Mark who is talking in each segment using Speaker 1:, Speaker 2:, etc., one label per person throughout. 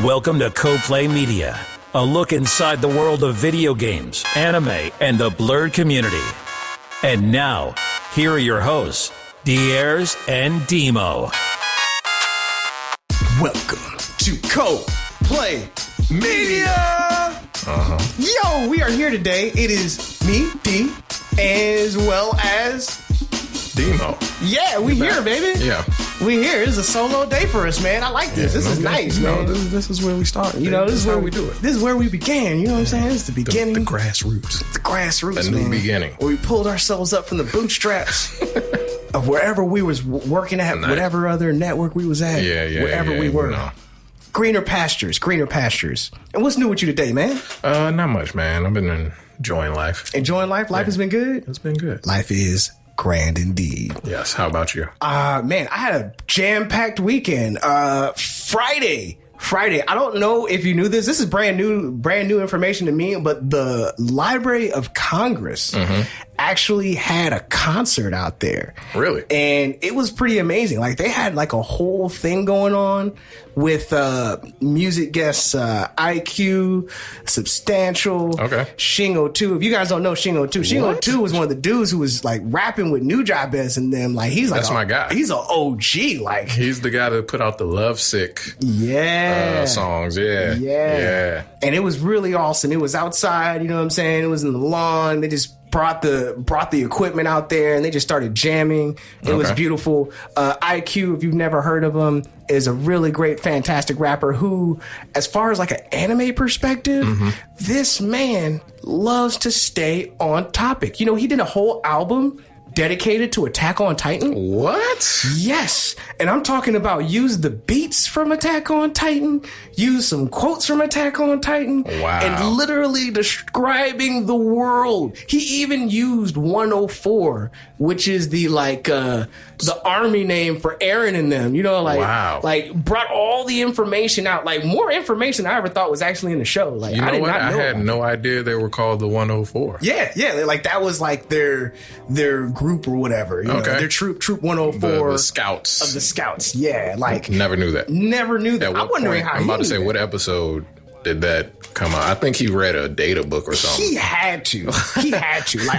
Speaker 1: Welcome to CoPlay Media, a look inside the world of video games, anime, and the Blerd community. And now, here are your hosts, Diers and Demo.
Speaker 2: Welcome to CoPlay Media! Yo, we are here today. It is me, D, as well as
Speaker 3: Demo.
Speaker 2: Yeah, we here, baby.
Speaker 3: Yeah.
Speaker 2: We here. This is a solo day for us, man. I like this. This is nice, man.
Speaker 3: This is where we start.
Speaker 2: You know, this is where
Speaker 3: we do it.
Speaker 2: This is where we began. You know what I'm saying? This is the beginning.
Speaker 3: The grassroots.
Speaker 2: The grassroots,
Speaker 3: The new beginning.
Speaker 2: Where we pulled ourselves up from the bootstraps of wherever we was working at, whatever other network we was at, wherever we were.
Speaker 3: No.
Speaker 2: Greener pastures. And what's new with you today, man?
Speaker 3: Not much, man. I've been enjoying life.
Speaker 2: Enjoying life? Life has been good?
Speaker 3: It's been good.
Speaker 2: Life is grand indeed.
Speaker 3: Yes. How about you?
Speaker 2: Man, I had a jam-packed weekend. Friday. I don't know if you knew this. This is brand new information to me, but the Library of Congress actually had a concert out there.
Speaker 3: Really?
Speaker 2: And it was pretty amazing. Like, they had like a whole thing going on with music guests, EyeQ, Substantial, Shingo 2. If you guys don't know Shingo 2, Shingo 2 was one of the dudes who was like rapping with New Jabez and them. Like, he's like,
Speaker 3: that's my guy.
Speaker 2: He's an OG. Like,
Speaker 3: he's the guy that put out the Lovesick songs. Yeah.
Speaker 2: And it was really awesome. It was outside, you know what I'm saying? It was in the lawn. They just brought the equipment out there and they just started jamming. It was beautiful. EyeQ, if you've never heard of him, is a really great, fantastic rapper who, as far as like an anime perspective, this man loves to stay on topic. You know, he did a whole album dedicated to Attack on Titan.
Speaker 3: What?
Speaker 2: Yes. And I'm talking about use the beats from Attack on Titan, use some quotes from Attack on Titan, and literally describing the world. He even used 104, which is the the army name for Eren and them. You know, like brought all the information out, like more information than I ever thought was actually in the show. Like,
Speaker 3: you know,
Speaker 2: I did
Speaker 3: what?
Speaker 2: not know.
Speaker 3: I had no idea they were called the 104.
Speaker 2: Yeah, like that was like their group or whatever. You know, their troop 104.
Speaker 3: The scouts.
Speaker 2: Of the scouts. Yeah, like
Speaker 3: never knew that.
Speaker 2: I'm wondering how
Speaker 3: I'm about to say,
Speaker 2: that.
Speaker 3: what episode did that come out? I think he read a data book or something.
Speaker 2: He had to. Like,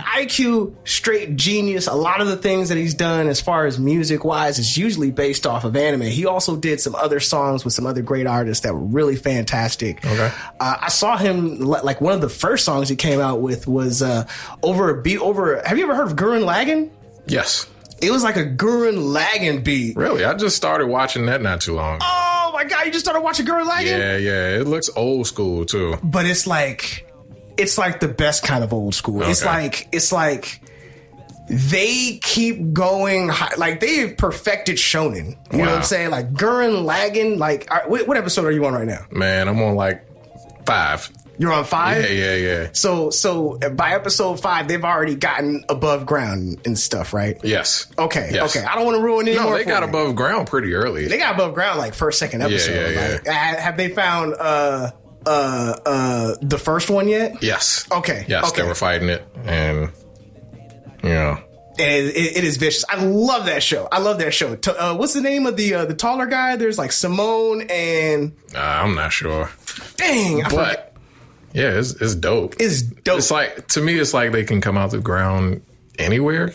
Speaker 2: EyeQ, straight genius. A lot of the things that he's done as far as music wise is usually based off of anime. He also did some other songs with some other great artists that were really fantastic. I saw him, like, one of the first songs he came out with was over a beat over. Have you ever heard of Gurren Lagann?
Speaker 3: Yes.
Speaker 2: It was like a Gurren Lagann beat.
Speaker 3: Really? I just started watching that not too long.
Speaker 2: Oh my God, you just started watching Gurren Lagann?
Speaker 3: Yeah. It looks old school too.
Speaker 2: But it's like the best kind of old school. It's like they keep going high, like they've perfected shonen. You know what I'm saying? Like Gurren Lagann, like what episode are you on right now?
Speaker 3: Man, I'm on like 5.
Speaker 2: You're on 5?
Speaker 3: Yeah.
Speaker 2: So by episode 5, they've already gotten above ground and stuff, right?
Speaker 3: Yes.
Speaker 2: Okay. I don't want to ruin any more.
Speaker 3: No, they got above ground pretty early.
Speaker 2: They got above ground like first, second episode.
Speaker 3: Yeah.
Speaker 2: Like, have they found the first one yet?
Speaker 3: Yes.
Speaker 2: Okay.
Speaker 3: Yes, they were fighting it, and yeah.
Speaker 2: And it is vicious. I love that show. What's the name of the taller guy? There's like Simone and
Speaker 3: I'm not sure.
Speaker 2: Dang, I forgot.
Speaker 3: Yeah, it's dope.
Speaker 2: It's dope.
Speaker 3: It's like, to me, it's like they can come out the ground anywhere,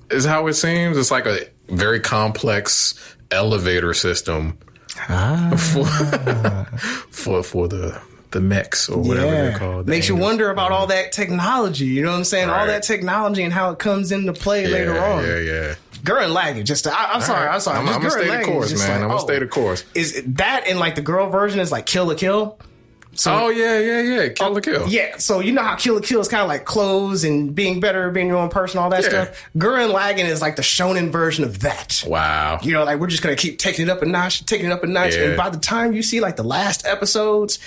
Speaker 3: is how it seems. It's like a very complex elevator system for the mechs or whatever they're called.
Speaker 2: Makes you wonder about all that technology. You know what I'm saying? All that technology and how it comes into play later on.
Speaker 3: Yeah.
Speaker 2: Gurren Lagann, I'm sorry.
Speaker 3: I'm gonna stay the course, man. I'm gonna stay the course.
Speaker 2: Is that in like the girl version is like Kill la Kill?
Speaker 3: So, Kill la Kill.
Speaker 2: Yeah, so you know how Kill la Kill is kind of like clothes and being better, being your own person, all that stuff? Gurren Lagann is like the shonen version of that.
Speaker 3: Wow.
Speaker 2: You know, like we're just going to keep taking it up a notch.
Speaker 3: Yeah.
Speaker 2: And by the time you see like the last episodes,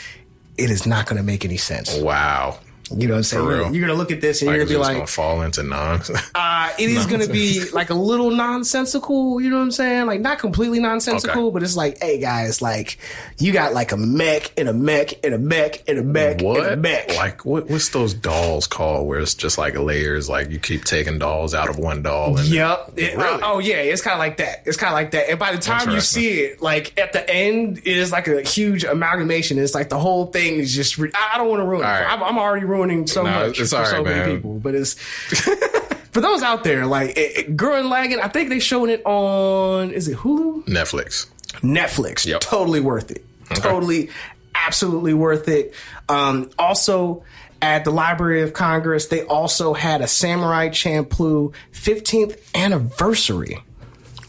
Speaker 2: it is not going to make any sense.
Speaker 3: Wow.
Speaker 2: You know what I'm saying? You're going to look at this and you're going to be like,
Speaker 3: going to fall into nonsense.
Speaker 2: It is going to be like a little nonsensical, you know what I'm saying? Like not completely nonsensical, but it's like, hey guys, like you got like a mech and a mech and a mech and a mech and a mech.
Speaker 3: Like what's those dolls called where it's just like layers, like you keep taking dolls out of one doll? And
Speaker 2: yep.
Speaker 3: Really?
Speaker 2: Oh yeah, it's kind of like that. It's kind of like that. And by the time you see it, like at the end, it is like a huge amalgamation. It's like the whole thing is just, I don't want to ruin it.
Speaker 3: Right.
Speaker 2: I'm already ruining so much for so many people, but it's for those out there like Gurren Lagann. I think they showing it on, is it Hulu? Netflix.
Speaker 3: Yep.
Speaker 2: Totally worth it. Totally, absolutely worth it. Also at the Library of Congress, they also had a Samurai Champloo 15th anniversary.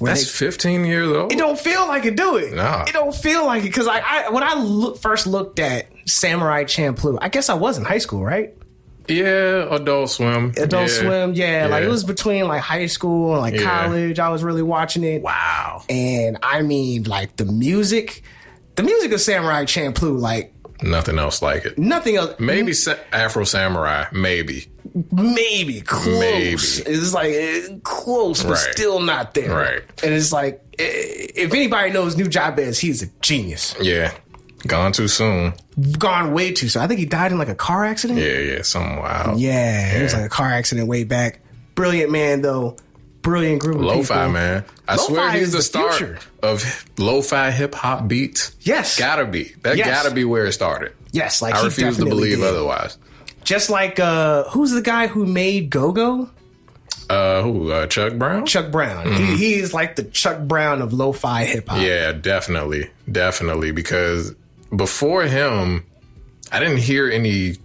Speaker 3: That's 15 years old?
Speaker 2: It don't feel like it, do it?
Speaker 3: Nah.
Speaker 2: It don't feel like it, because when I first looked at Samurai Champloo, I guess I was in high school, right?
Speaker 3: Yeah, Adult Swim.
Speaker 2: Yeah. Like it was between like high school and like college. I was really watching it.
Speaker 3: Wow.
Speaker 2: And I mean, like the music of Samurai Champloo, like
Speaker 3: nothing else like it.
Speaker 2: Nothing else.
Speaker 3: Maybe Afro Samurai, maybe close.
Speaker 2: Maybe. It's like close, but still not there.
Speaker 3: Right.
Speaker 2: And it's like, if anybody knows New Jabez, he's a genius.
Speaker 3: Yeah. Gone too soon.
Speaker 2: Gone way too soon. I think he died in like a car accident.
Speaker 3: Yeah, something wild.
Speaker 2: Yeah, it was like a car accident way back. Brilliant man, though. Brilliant group of
Speaker 3: Lo-fi,
Speaker 2: people.
Speaker 3: man. I swear he's the start of lo-fi hip-hop beats.
Speaker 2: Yes.
Speaker 3: Gotta be. That gotta be where it started.
Speaker 2: Yes, like
Speaker 3: I refuse to believe otherwise.
Speaker 2: Just like, who's the guy who made Go-Go?
Speaker 3: Chuck Brown?
Speaker 2: Chuck Brown.
Speaker 3: Mm-hmm.
Speaker 2: He is like the Chuck Brown of lo-fi hip-hop.
Speaker 3: Yeah, definitely. Definitely. Because before him, I didn't hear any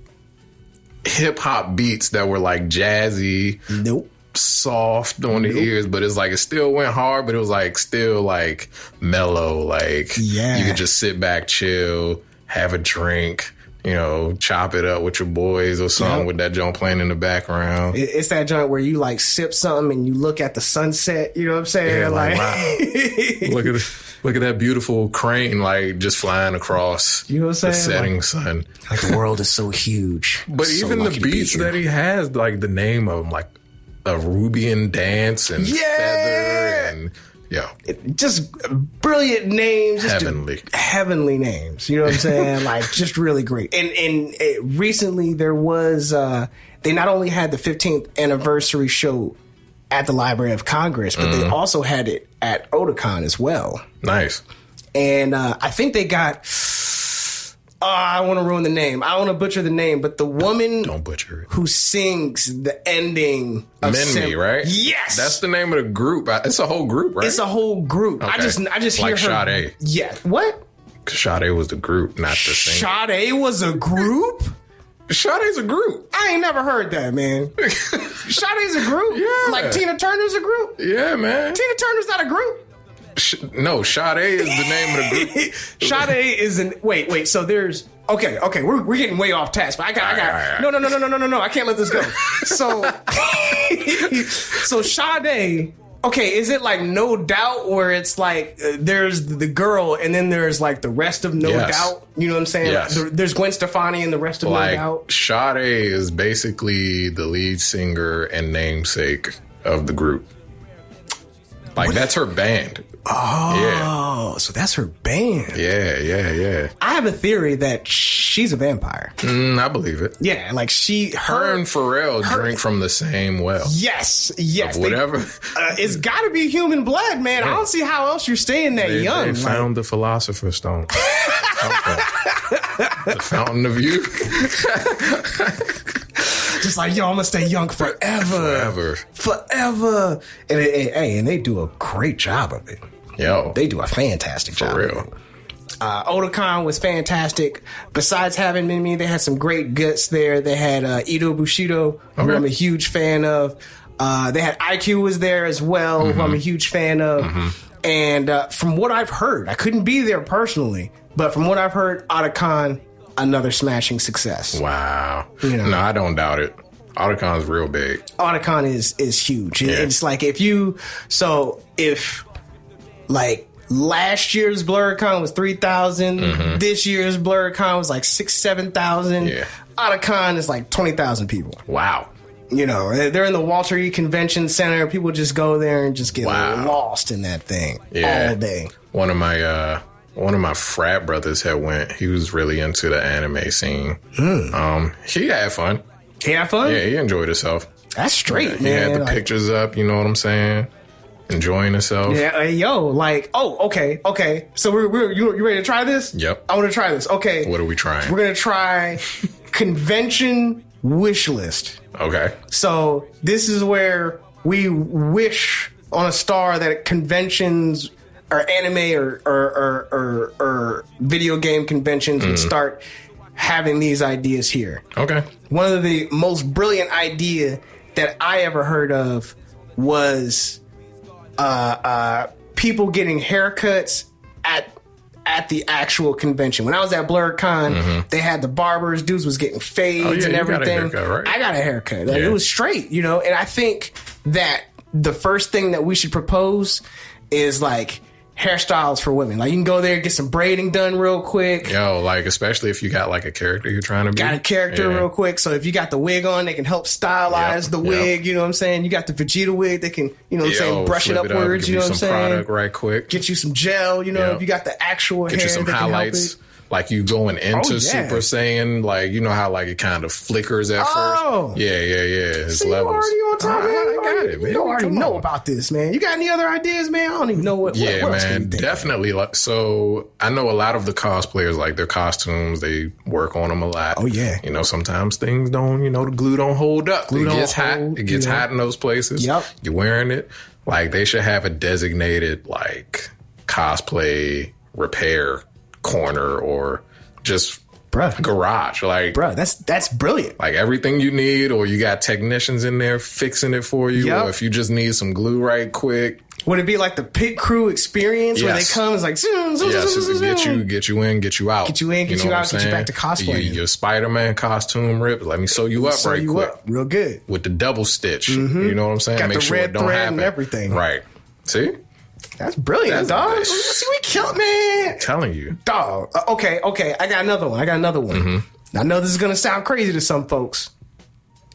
Speaker 3: hip-hop beats that were like jazzy.
Speaker 2: Nope.
Speaker 3: Soft on the ears, but it's like it still went hard, but it was like still like mellow. Like you could just sit back, chill, have a drink, you know, chop it up with your boys or something with that joint playing in the background.
Speaker 2: It's that joint where you like sip something and you look at the sunset. You know what I'm saying?
Speaker 3: Yeah, like wow. Look at that beautiful crane, like just flying across the setting sun.
Speaker 2: Like the world is so huge.
Speaker 3: But
Speaker 2: so
Speaker 3: even the beats that he has, like the name of them, like a Rubian Dance and Feather and
Speaker 2: just brilliant names, just
Speaker 3: heavenly
Speaker 2: names. You know what I'm saying? Like just really great. And recently there was they not only had the 15th anniversary show at the Library of Congress, but they also had it at Otakon as well.
Speaker 3: Nice.
Speaker 2: And I think they got. I want to ruin the name. I want to butcher the name, but the woman
Speaker 3: don't butcher it.
Speaker 2: Who sings the ending of
Speaker 3: Minmi, right?
Speaker 2: Yes,
Speaker 3: that's the name of the group. It's a whole group, right?
Speaker 2: It's a whole group.
Speaker 3: Okay.
Speaker 2: I just
Speaker 3: like
Speaker 2: hear her.
Speaker 3: Sade.
Speaker 2: Yeah. What?
Speaker 3: Sade was the group, not the singer.
Speaker 2: Sade was a group?
Speaker 3: Sade's a group.
Speaker 2: I ain't never heard that, man. Sade's a group?
Speaker 3: Yeah.
Speaker 2: Like Tina Turner's a group?
Speaker 3: Yeah, man.
Speaker 2: Tina Turner's not a group?
Speaker 3: No, Sade is the name of the group.
Speaker 2: Sade is an... Wait. So there's... Okay. We're getting way off task, but I got...
Speaker 3: Right.
Speaker 2: No. I can't let this go. So Sade... Okay, is it like No Doubt where it's like there's the girl and then there's like the rest of No Doubt? You know what I'm saying?
Speaker 3: Yes.
Speaker 2: There's Gwen Stefani and the rest of
Speaker 3: like,
Speaker 2: No Doubt.
Speaker 3: Sade is basically the lead singer and namesake of the group. Like, that's her band.
Speaker 2: Oh, so that's her band.
Speaker 3: Yeah.
Speaker 2: I have a theory that she's a vampire.
Speaker 3: I believe it.
Speaker 2: Yeah, like
Speaker 3: her and Pharrell drink from the same well.
Speaker 2: Yes.
Speaker 3: Whatever.
Speaker 2: It's got to be human blood, man. I don't see how else you're staying that young.
Speaker 3: They found the Philosopher's Stone. The Fountain of Youth.
Speaker 2: Just like, yo, I'm gonna stay young forever. And they do a great job of it.
Speaker 3: Yo,
Speaker 2: they do a fantastic job.
Speaker 3: For real.
Speaker 2: Otakon was fantastic. Besides having Minmi, they had some great guts there. They had Ito Bushido, who I'm a huge fan of. They had EyeQ was there as well, who I'm a huge fan of. And from what I've heard, I couldn't be there personally, but from what I've heard, Otakon, another smashing success.
Speaker 3: Wow.
Speaker 2: You know?
Speaker 3: No, I don't doubt it. Otakon's real big.
Speaker 2: Otakon is huge. Yeah. It's like if like last year's Blerdcon was 3,000, this year's Blerdcon was like 6,000-7,000.
Speaker 3: Yeah.
Speaker 2: Otakon is like 20,000 people.
Speaker 3: Wow.
Speaker 2: You know, they're in the Walter E. Convention Center. People just go there and just get lost in that thing all day.
Speaker 3: One of my frat brothers had went. He was really into the anime scene. He had fun.
Speaker 2: He had fun?
Speaker 3: Yeah, he enjoyed himself.
Speaker 2: That's straight, man.
Speaker 3: He had the pictures up, you know what I'm saying? Enjoying himself.
Speaker 2: Yeah, okay. So you ready to try this?
Speaker 3: Yep.
Speaker 2: I want to try this. Okay.
Speaker 3: What are we trying?
Speaker 2: We're going to try convention wish list.
Speaker 3: Okay.
Speaker 2: So this is where we wish on a star that conventions or anime or video game conventions would start having these ideas here. Okay. One of the most brilliant idea that I ever heard of was people getting haircuts at the actual convention. When I was at Blerdcon, they had the barbers, dudes was getting fades and everything.
Speaker 3: Got a haircut, right?
Speaker 2: I got a haircut. Like, it was straight, you know, and I think that the first thing that we should propose is like hairstyles for women. Like, you can go there, get some braiding done real quick.
Speaker 3: Yo, like, especially if you got like a character you're trying to be.
Speaker 2: Got a character real quick. So if you got the wig on, they can help stylize the wig. You know what I'm saying? You got the Vegeta wig, they can, you know what I'm saying, brush it upwards. You know what I'm saying?
Speaker 3: Product right quick.
Speaker 2: Get you some gel. You know, if you got the actual hair,
Speaker 3: get you some highlights. Like you going into Super Saiyan, like, you know how like it kind of flickers at first. Yeah. It's levels.
Speaker 2: You already on top, man.
Speaker 3: I got it, man.
Speaker 2: You already know about this, man. You got any other ideas, man? I don't even know what.
Speaker 3: Yeah,
Speaker 2: what
Speaker 3: man, definitely. Like, so I know a lot of the cosplayers, like their costumes, they work on them a lot.
Speaker 2: Oh yeah.
Speaker 3: You know, sometimes things don't, you know, the glue don't hold up. It gets hot. It gets hot in those places. Yep. You're wearing it. Like, they should have a designated like cosplay repair corner or just garage. Like,
Speaker 2: that's brilliant.
Speaker 3: Like, everything you need, or you got technicians in there fixing it for you, or if you just need some glue right quick.
Speaker 2: Would it be like the pit crew experience where they come, it's like,
Speaker 3: get you in, get you out.
Speaker 2: Get you in, get you out, get you back to cosplay.
Speaker 3: Your Spider-Man costume ripped. Let me sew you up right quick.
Speaker 2: Real good.
Speaker 3: With the double stitch. You know what I'm saying?
Speaker 2: Got
Speaker 3: Make
Speaker 2: the
Speaker 3: sure
Speaker 2: red
Speaker 3: it don't
Speaker 2: thread
Speaker 3: happen.
Speaker 2: And everything.
Speaker 3: Right. See?
Speaker 2: That's brilliant, dog. See, we killed, man.
Speaker 3: I'm telling you.
Speaker 2: Dog. Okay. I got another one. I know this is going to sound crazy to some folks.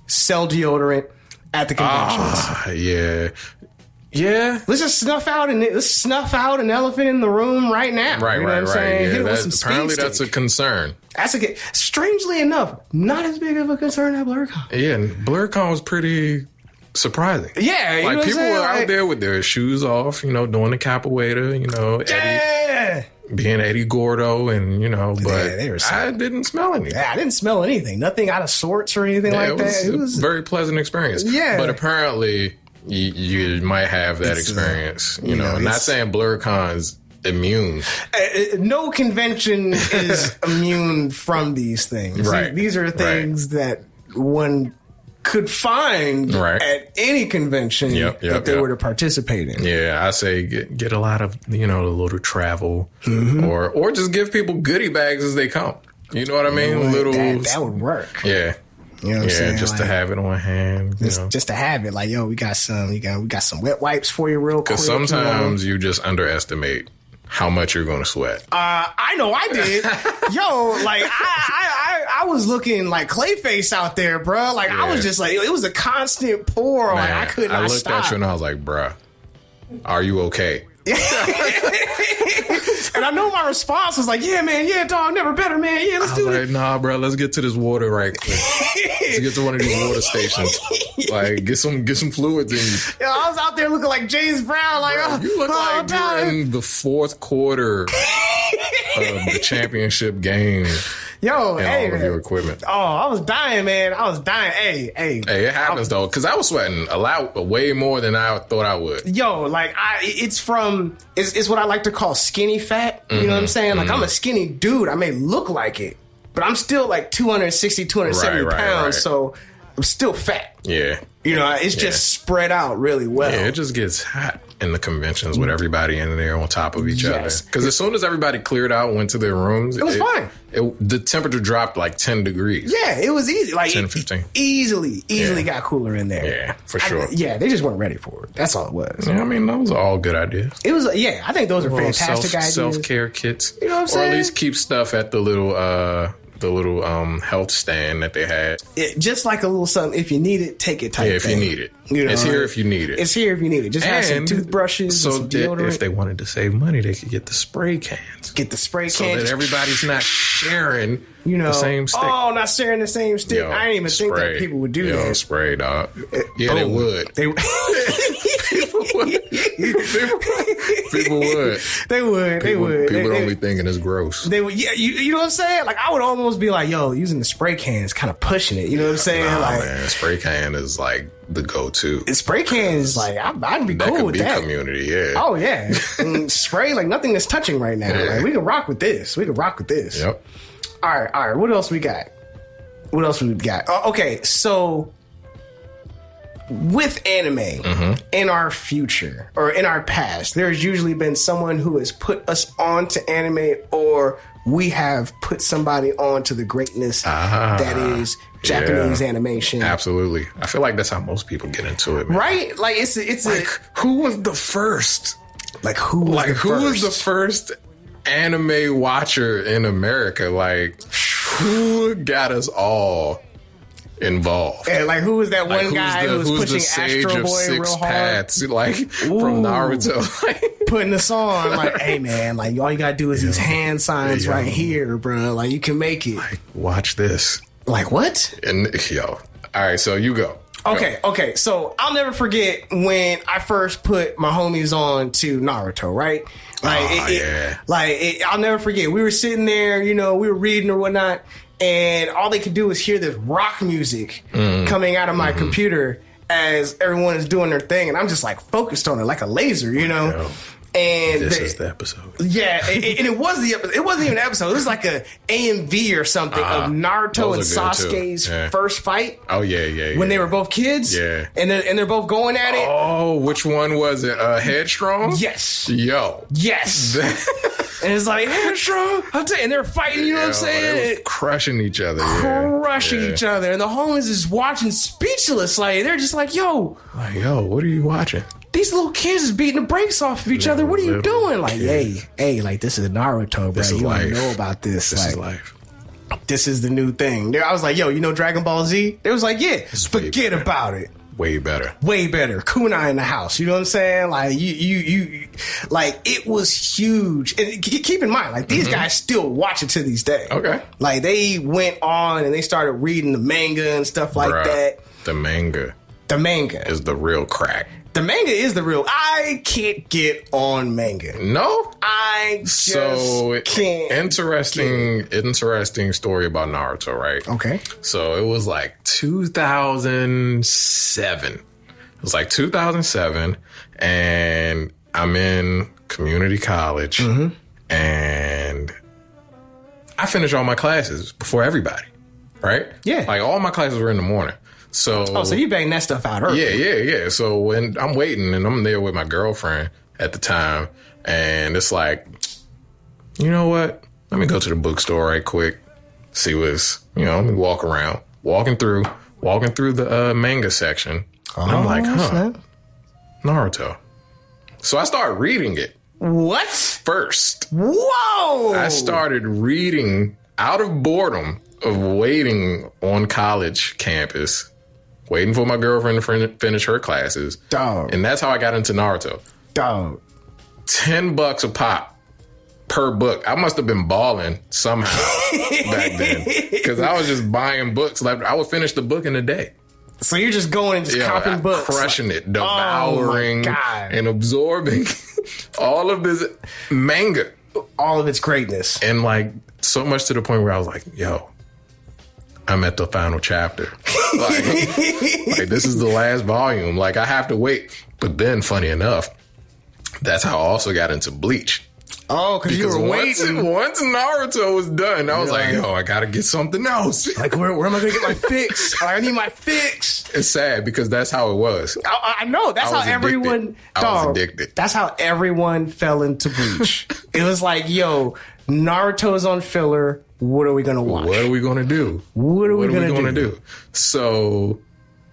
Speaker 2: Sell deodorant at the conventions.
Speaker 3: Yeah.
Speaker 2: Let's just snuff out an elephant in the room right now.
Speaker 3: Right,
Speaker 2: you know what I'm saying? Hit it with some
Speaker 3: apparently
Speaker 2: speed
Speaker 3: that's
Speaker 2: stick.
Speaker 3: a concern.
Speaker 2: Strangely enough, not as big of a concern at Blerdcon.
Speaker 3: Yeah, and Blerdcon was pretty surprising.
Speaker 2: Yeah, you
Speaker 3: like,
Speaker 2: know
Speaker 3: people were
Speaker 2: like,
Speaker 3: out there with their shoes off, you know, doing the capoeira, you know, Eddie, being Eddie Gordo, and you know, but I didn't smell anything.
Speaker 2: Yeah, I didn't smell anything. Nothing out of sorts or anything like that.
Speaker 3: It was a very pleasant experience. Yeah, but apparently you might have that experience. You know, not saying Blerdcon's immune.
Speaker 2: No convention is immune from these things.
Speaker 3: Right.
Speaker 2: These are things that one could find at any convention that they were to participate in.
Speaker 3: Yeah, I say get a lot of, you know, a little travel, or just give people goodie bags as they come. You know what I mean?
Speaker 2: That would work.
Speaker 3: Yeah.
Speaker 2: You know what I'm saying?
Speaker 3: Just to have it on hand.
Speaker 2: Just to have it. Like, yo, we got some wet wipes for you real quick.
Speaker 3: Because sometimes you just underestimate how much you're going to sweat.
Speaker 2: I know I did. Yo, like, I was looking like Clayface out there, bro. Like, I was just like, it was a constant pour. Man, like, I could not stop.
Speaker 3: I looked at you and I was like, bruh, are you okay?
Speaker 2: And I know my response was like, yeah, man, yeah, dog, never better, man. Yeah, let's do it.
Speaker 3: Like, nah, bro, let's get to this water right quick. Let's get to one of these water stations. Like, get some fluids in you.
Speaker 2: Yo, I was out there looking like James Brown. Like, bro,
Speaker 3: you look like you're in the fourth quarter of the championship game.
Speaker 2: Yo,
Speaker 3: and all of your equipment.
Speaker 2: Oh, I was dying, man. I was dying. Hey,
Speaker 3: it happens though, because I was sweating a lot, way more than I thought I would.
Speaker 2: Yo, like it's what I like to call skinny fat. You know what I'm saying? Like, I'm a skinny dude. I may look like it, but I'm still like 260, 270 pounds. So I'm still fat.
Speaker 3: Yeah.
Speaker 2: You know, it's just spread out really well.
Speaker 3: Yeah, it just gets hot in the conventions with everybody in there on top of each other. Because as soon as everybody cleared out, went to their rooms,
Speaker 2: it was fine.
Speaker 3: The temperature dropped like 10 degrees.
Speaker 2: Yeah, it was easy. Like
Speaker 3: 10, 15.
Speaker 2: Easily got cooler in there.
Speaker 3: Yeah, for sure.
Speaker 2: They just weren't ready for it. That's all it was.
Speaker 3: Yeah, I mean, those are all good ideas.
Speaker 2: It was, I think those are fantastic ideas.
Speaker 3: Self-care kits.
Speaker 2: You know what I'm saying?
Speaker 3: Or at least keep stuff at the little the little health stand that they had.
Speaker 2: Just like a little something. If you need it, take it type
Speaker 3: if
Speaker 2: thing.
Speaker 3: you need it.
Speaker 2: You know,
Speaker 3: it's here if you need it.
Speaker 2: It's here if you need it. Just have some toothbrushes.
Speaker 3: So
Speaker 2: and some deodorant.
Speaker 3: if they wanted to save money, they could get the spray cans.
Speaker 2: Get the spray cans.
Speaker 3: So that everybody's not sharing the same stick.
Speaker 2: Oh, not sharing the same stick.
Speaker 3: Yo,
Speaker 2: I didn't even think that people would do that.
Speaker 3: Spray, dog. Yeah, they would. People would. They would. People don't be thinking it's gross.
Speaker 2: They would. Yeah, you know what I'm saying? Like, I would almost be like, yo, using the spray can is kind of pushing it. You know what I'm saying?
Speaker 3: Nah,
Speaker 2: like,
Speaker 3: man, spray can is like the go-to.
Speaker 2: Spray can is like, I'd be cool with that.
Speaker 3: That could be community, yeah.
Speaker 2: Oh, yeah. Spray, like, nothing is touching right now. Yeah. Like, we can rock with this.
Speaker 3: Yep.
Speaker 2: All right. What else we got? Okay, so with anime in our future or in our past, there's usually been someone who has put us on to anime, or we have put somebody on to the greatness that is Japanese animation.
Speaker 3: Absolutely. I feel like that's how most people get into it, man.
Speaker 2: Right? Like, it's like,
Speaker 3: who was the first?
Speaker 2: Like, who was
Speaker 3: the first anime watcher in America? Like, who got us all involved?
Speaker 2: And like, who was that one guy who was pushing Astro Boy real hard?
Speaker 3: Paths, like, from Naruto, like,
Speaker 2: putting this on, like, hey man, like, all you gotta do is these hand signs right here, bro. Like, you can make it.
Speaker 3: Like, watch this.
Speaker 2: Like, what?
Speaker 3: And all right, so you go.
Speaker 2: Okay. So I'll never forget when I first put my homies on to Naruto, right? Like, I'll never forget. We were sitting there, we were reading or whatnot, and all they could do was hear this rock music coming out of my computer as everyone is doing their thing, and I'm just like focused on it like a laser, Yo. And
Speaker 3: this is the episode.
Speaker 2: Yeah, and it was the episode. It wasn't even an episode. It was like a AMV or something of Naruto and Sasuke's first fight.
Speaker 3: Oh yeah.
Speaker 2: When they were both kids.
Speaker 3: Yeah,
Speaker 2: and they're both going at it.
Speaker 3: Oh, which one was it? Headstrong.
Speaker 2: Yes.
Speaker 3: Yo.
Speaker 2: Yes. And it's like, Headstrong. And they're fighting. You know what I'm saying?
Speaker 3: Crushing each other.
Speaker 2: Crushing each other, and the homies is watching speechless. Like, they're just like, yo,
Speaker 3: what are you watching?
Speaker 2: These little kids is beating the brakes off of each other. What are you doing? Like, hey, like, this is Naruto, bro. You don't know about this.
Speaker 3: This is life.
Speaker 2: This is the new thing. I was like, yo, Dragon Ball Z? They was like, yeah, forget about it.
Speaker 3: Way better.
Speaker 2: Kunai in the house. You know what I'm saying? Like, you like, it was huge. And keep in mind, like, these guys still watch it to this day.
Speaker 3: Okay.
Speaker 2: Like, they went on and they started reading the manga and stuff like that.
Speaker 3: The manga is the real crack.
Speaker 2: The manga is the real. I can't get on manga.
Speaker 3: No,
Speaker 2: I just can't.
Speaker 3: Interesting story about Naruto, right?
Speaker 2: Okay.
Speaker 3: So it was like 2007. It was like 2007, and I'm in community college, and I finished all my classes before everybody, right?
Speaker 2: Yeah.
Speaker 3: Like, all my classes were in the morning. So
Speaker 2: you bang that stuff out early.
Speaker 3: Yeah. So when I'm waiting and I'm there with my girlfriend at the time, and it's like, you know what? Let me go to the bookstore right quick, see what's, let me walk around, walking through the manga section. And I'm like, Naruto. So I started reading it.
Speaker 2: What?
Speaker 3: First.
Speaker 2: Whoa!
Speaker 3: I started reading out of boredom of waiting on college campus, waiting for my girlfriend to finish her classes.
Speaker 2: Dog.
Speaker 3: And that's how I got into Naruto.
Speaker 2: Dog.
Speaker 3: $10 a pop per book. I must have been balling somehow back then, because I was just buying books. Like, I would finish the book in a day.
Speaker 2: So you're just going and just copying books.
Speaker 3: Crushing it, devouring and absorbing all of this manga.
Speaker 2: All of its greatness.
Speaker 3: And like, so much to the point where I was like, yo, I'm at the final chapter. Like, this is the last volume. Like, I have to wait. But then, funny enough, that's how I also got into Bleach.
Speaker 2: Oh, because you were waiting.
Speaker 3: Once Naruto was done, I was like, yo, I got to get something else.
Speaker 2: Like, where am I going to get my fix? I need my fix.
Speaker 3: It's sad because that's how it was.
Speaker 2: I know. That's how everyone...
Speaker 3: I was addicted.
Speaker 2: That's how everyone fell into Bleach. It was like, yo, Naruto's on filler. What are we going to watch?
Speaker 3: What are we going to do?
Speaker 2: What are we going to do?
Speaker 3: So,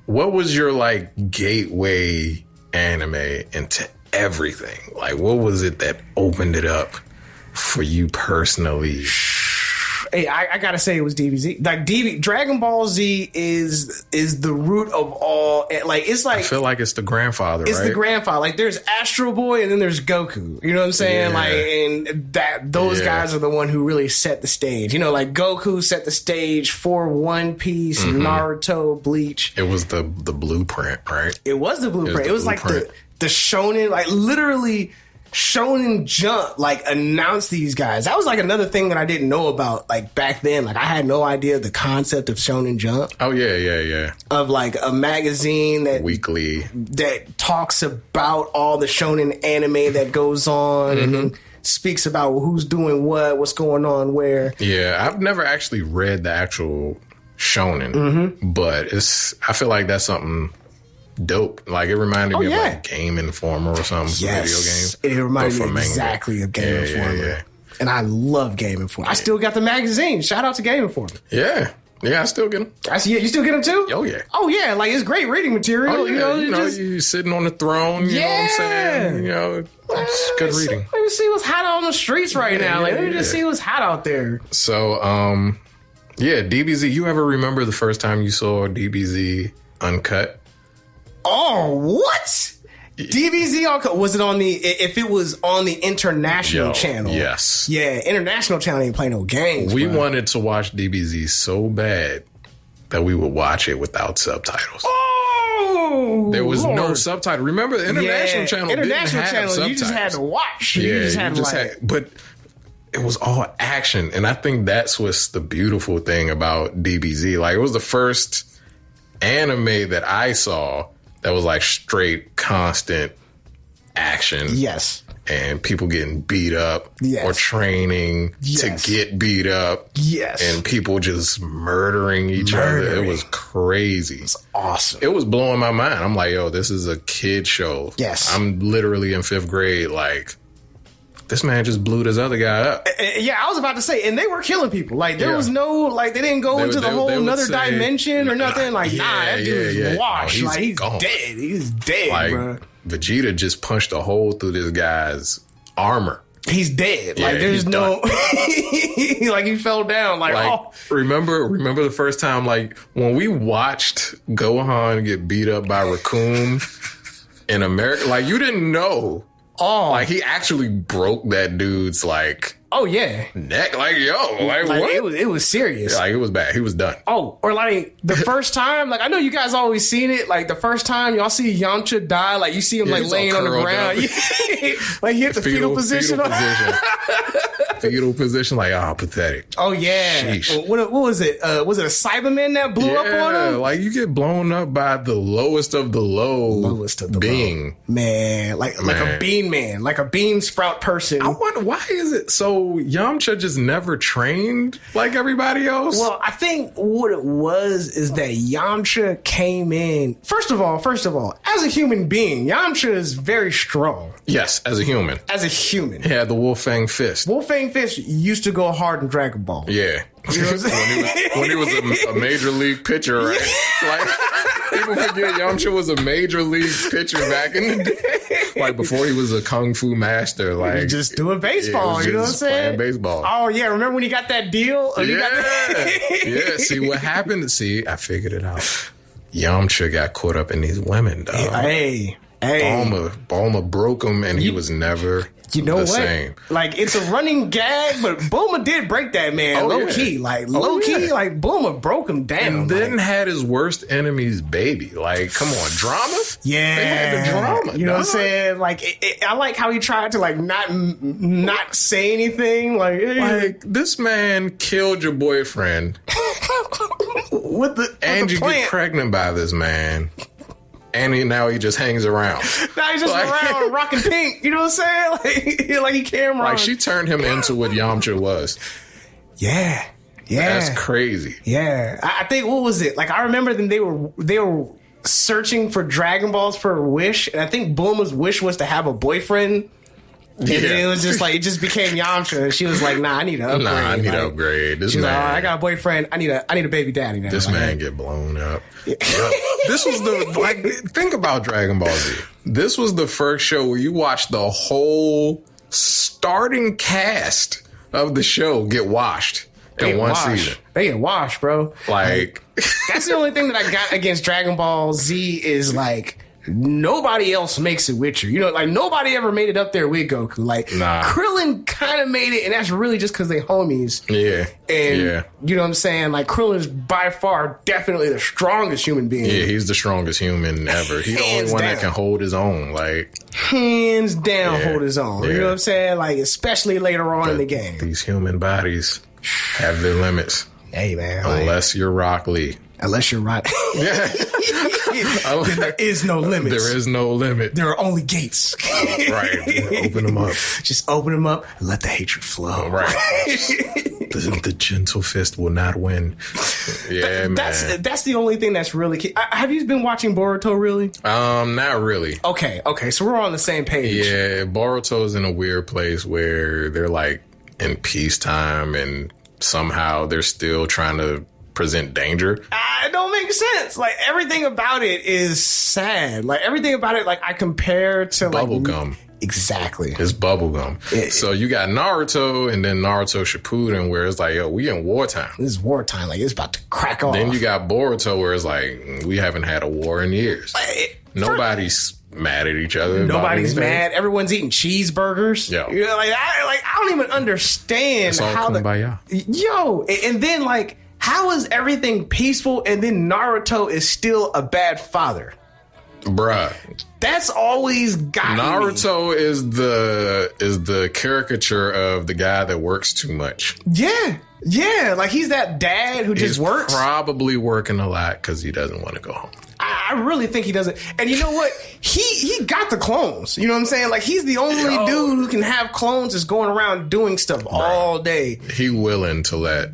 Speaker 3: what was your, like, gateway anime into everything? Like, what was it that opened it up for you personally?
Speaker 2: Hey, I gotta say it was DBZ. Like Dragon Ball Z is the root of all. Like it's like
Speaker 3: I feel like it's the grandfather.
Speaker 2: It's
Speaker 3: right?
Speaker 2: the grandfather. Like there's Astro Boy and then there's Goku. You know what I'm saying?
Speaker 3: Yeah.
Speaker 2: Like and those guys are the one who really set the stage. You know, like Goku set the stage for One Piece, Naruto, Bleach.
Speaker 3: It was the blueprint, right?
Speaker 2: It was the blueprint. It was like the Shonen, like literally. Shonen Jump like announced these guys. That was like another thing that I didn't know about like back then. Like I had no idea the concept of Shonen Jump.
Speaker 3: Oh yeah.
Speaker 2: Of like a magazine that
Speaker 3: weekly
Speaker 2: that talks about all the shonen anime that goes on and then speaks about who's doing what's going on where.
Speaker 3: Yeah, I've never actually read the actual shonen, but I feel like that's something dope. Like it reminded me of like Game Informer or something.
Speaker 2: Yes.
Speaker 3: Video games.
Speaker 2: It reminded me exactly of Game Informer. Yeah. And I love Game Informer. I still got the magazine. Shout out to Game Informer.
Speaker 3: Yeah, I still get them.
Speaker 2: You still get them too?
Speaker 3: Oh yeah.
Speaker 2: Oh yeah, like it's great reading material.
Speaker 3: Oh, yeah. You're sitting on the throne. You know what I'm saying? You know, it's good reading.
Speaker 2: Let me see what's hot on the streets right now. Like let me just see what's hot out there.
Speaker 3: So, DBZ. You ever remember the first time you saw DBZ uncut?
Speaker 2: Oh, what? DBZ was it on the? If it was on the international channel,
Speaker 3: yes,
Speaker 2: yeah, international channel ain't play no games.
Speaker 3: We wanted to watch DBZ so bad that we would watch it without subtitles.
Speaker 2: Oh,
Speaker 3: there was no subtitle. Remember, the international channel didn't have subtitles.
Speaker 2: You just had to watch.
Speaker 3: But it was all action, and I think that's what's the beautiful thing about DBZ. Like it was the first anime that I saw that was like straight, constant action.
Speaker 2: Yes.
Speaker 3: And people getting beat up or training to get beat up.
Speaker 2: Yes.
Speaker 3: And people just murdering each other. It was crazy.
Speaker 2: It's awesome.
Speaker 3: It was blowing my mind. I'm like, yo, this is a kid show.
Speaker 2: Yes.
Speaker 3: I'm literally in 5th grade. Like, this man just blew this other guy up.
Speaker 2: Yeah, I was about to say, and they were killing people. Like, there was no, like, they didn't go into the whole another dimension or nothing. Like, that dude is washed. Like, he's gone. Dead. He's dead, like, bro.
Speaker 3: Vegeta just punched a hole through this guy's armor.
Speaker 2: He's dead. Like, there's no, like, he fell down. Like,
Speaker 3: remember the first time, like, when we watched Gohan get beat up by Raccoon in America, like, you didn't know.
Speaker 2: Oh,
Speaker 3: like he actually broke that dude's like neck. Like like what?
Speaker 2: It was serious.
Speaker 3: Like it was bad. He was done.
Speaker 2: Oh, or like the first time, like I know you guys always seen it. Like the first time y'all see Yamcha die, like you see him like laying on the ground, like he hit the fetal position. Fetal position, like pathetic. Oh yeah. What was it? Was it a Cyberman that blew up on him?
Speaker 3: Like you get blown up by the lowest of the low being.
Speaker 2: Man, like a bean man, like a bean sprout person.
Speaker 3: I wonder why is it so Yamcha just never trained like everybody else?
Speaker 2: Well, I think what it was is that Yamcha came in. First of all, as a human being, Yamcha is very strong.
Speaker 3: Yes, as a human.
Speaker 2: He
Speaker 3: had the Wolfang fist.
Speaker 2: Wolfang fist used to go hard in Dragon Ball.
Speaker 3: Yeah. You know when he was a major league pitcher, right? Like people forget Yamcha was a major league pitcher back in the day. Like before he was a kung fu master, like
Speaker 2: just doing baseball, you know what I'm saying?
Speaker 3: Playing baseball.
Speaker 2: Oh yeah, remember when he got that deal?
Speaker 3: Yeah. See what happened? See, I figured it out. Yamcha got caught up in these women, dog.
Speaker 2: Hey.
Speaker 3: Bulma broke him, and he was never the same.
Speaker 2: Like, it's a running gag, but Bulma did break that man low key. Like, low key, like, Bulma broke him down.
Speaker 3: And then had his worst enemy's baby. Like, come on, drama?
Speaker 2: Yeah.
Speaker 3: They had the drama.
Speaker 2: You know what I'm saying? Like, I like how he tried to, like, not say anything. Like,
Speaker 3: this man killed your boyfriend. And you get pregnant by this man. And now he just hangs around.
Speaker 2: Now he's just around rocking pink. You know what I'm saying? Like he Cameron.
Speaker 3: Like she turned him into what Yamcha was.
Speaker 2: Yeah.
Speaker 3: That's crazy.
Speaker 2: Yeah. I think, what was it? Like I remember them, they were searching for Dragon Balls for a wish. And I think Bulma's wish was to have a boyfriend. And then it was just like, it just became Yamcha. And she was like, nah, I need to upgrade.
Speaker 3: I need to upgrade. This man.
Speaker 2: Like, I got a boyfriend. I need a baby daddy now.
Speaker 3: This man get blown up. Yeah. This was think about Dragon Ball Z. This was the first show where you watched the whole starting cast of the show get washed. in one season.
Speaker 2: They get washed, bro.
Speaker 3: Like
Speaker 2: that's the only thing that I got against Dragon Ball Z is like nobody else makes it with you. You know, like nobody ever made it up there with Goku. Like Krillin kind of made it, and that's really just because they homies.
Speaker 3: Yeah.
Speaker 2: And you know what I'm saying? Like Krillin's by far definitely the strongest human being.
Speaker 3: Yeah, he's the strongest human ever. He's the only one that can hold his own. Like
Speaker 2: hands down hold his own. You know what I'm saying? Like especially later on in the game.
Speaker 3: These human bodies have their limits.
Speaker 2: Hey man.
Speaker 3: Unless you're Rock Lee.
Speaker 2: Unless you're right. There is no limits.
Speaker 3: There is no limit.
Speaker 2: There are only gates.
Speaker 3: Right. Open them up.
Speaker 2: Just open them up and let the hatred flow.
Speaker 3: Right. The gentle fist will not win. Yeah, man.
Speaker 2: That's the only thing that's really... Have you been watching Boruto, really?
Speaker 3: Not really.
Speaker 2: Okay. So we're on the same page.
Speaker 3: Yeah, Boruto's in a weird place where they're like in peacetime and somehow they're still trying to present danger.
Speaker 2: It don't make sense. Like everything about it is sad. Like everything about it, like I compare to
Speaker 3: bubblegum.
Speaker 2: Exactly.
Speaker 3: It's bubblegum. So you got Naruto and then Naruto Shippuden where it's like, yo, we in wartime.
Speaker 2: This is wartime. Like it's about to crack off.
Speaker 3: Then you got Boruto where it's like, we haven't had a war in years. Nobody's mad at each other.
Speaker 2: Nobody's mad. Everyone's eating cheeseburgers.
Speaker 3: Yo.
Speaker 2: You know, I don't even understand how Yo, and then like how is everything peaceful and then Naruto is still a bad father?
Speaker 3: Bruh.
Speaker 2: That's always got
Speaker 3: Naruto is the caricature of the guy that works too much.
Speaker 2: Yeah, like he's that dad who just works.
Speaker 3: Probably working a lot because he doesn't want to go home.
Speaker 2: I really think he doesn't. And you know what? He got the clones. You know what I'm saying? Like he's the only dude who can have clones that's going around doing stuff all day.
Speaker 3: He willing to let...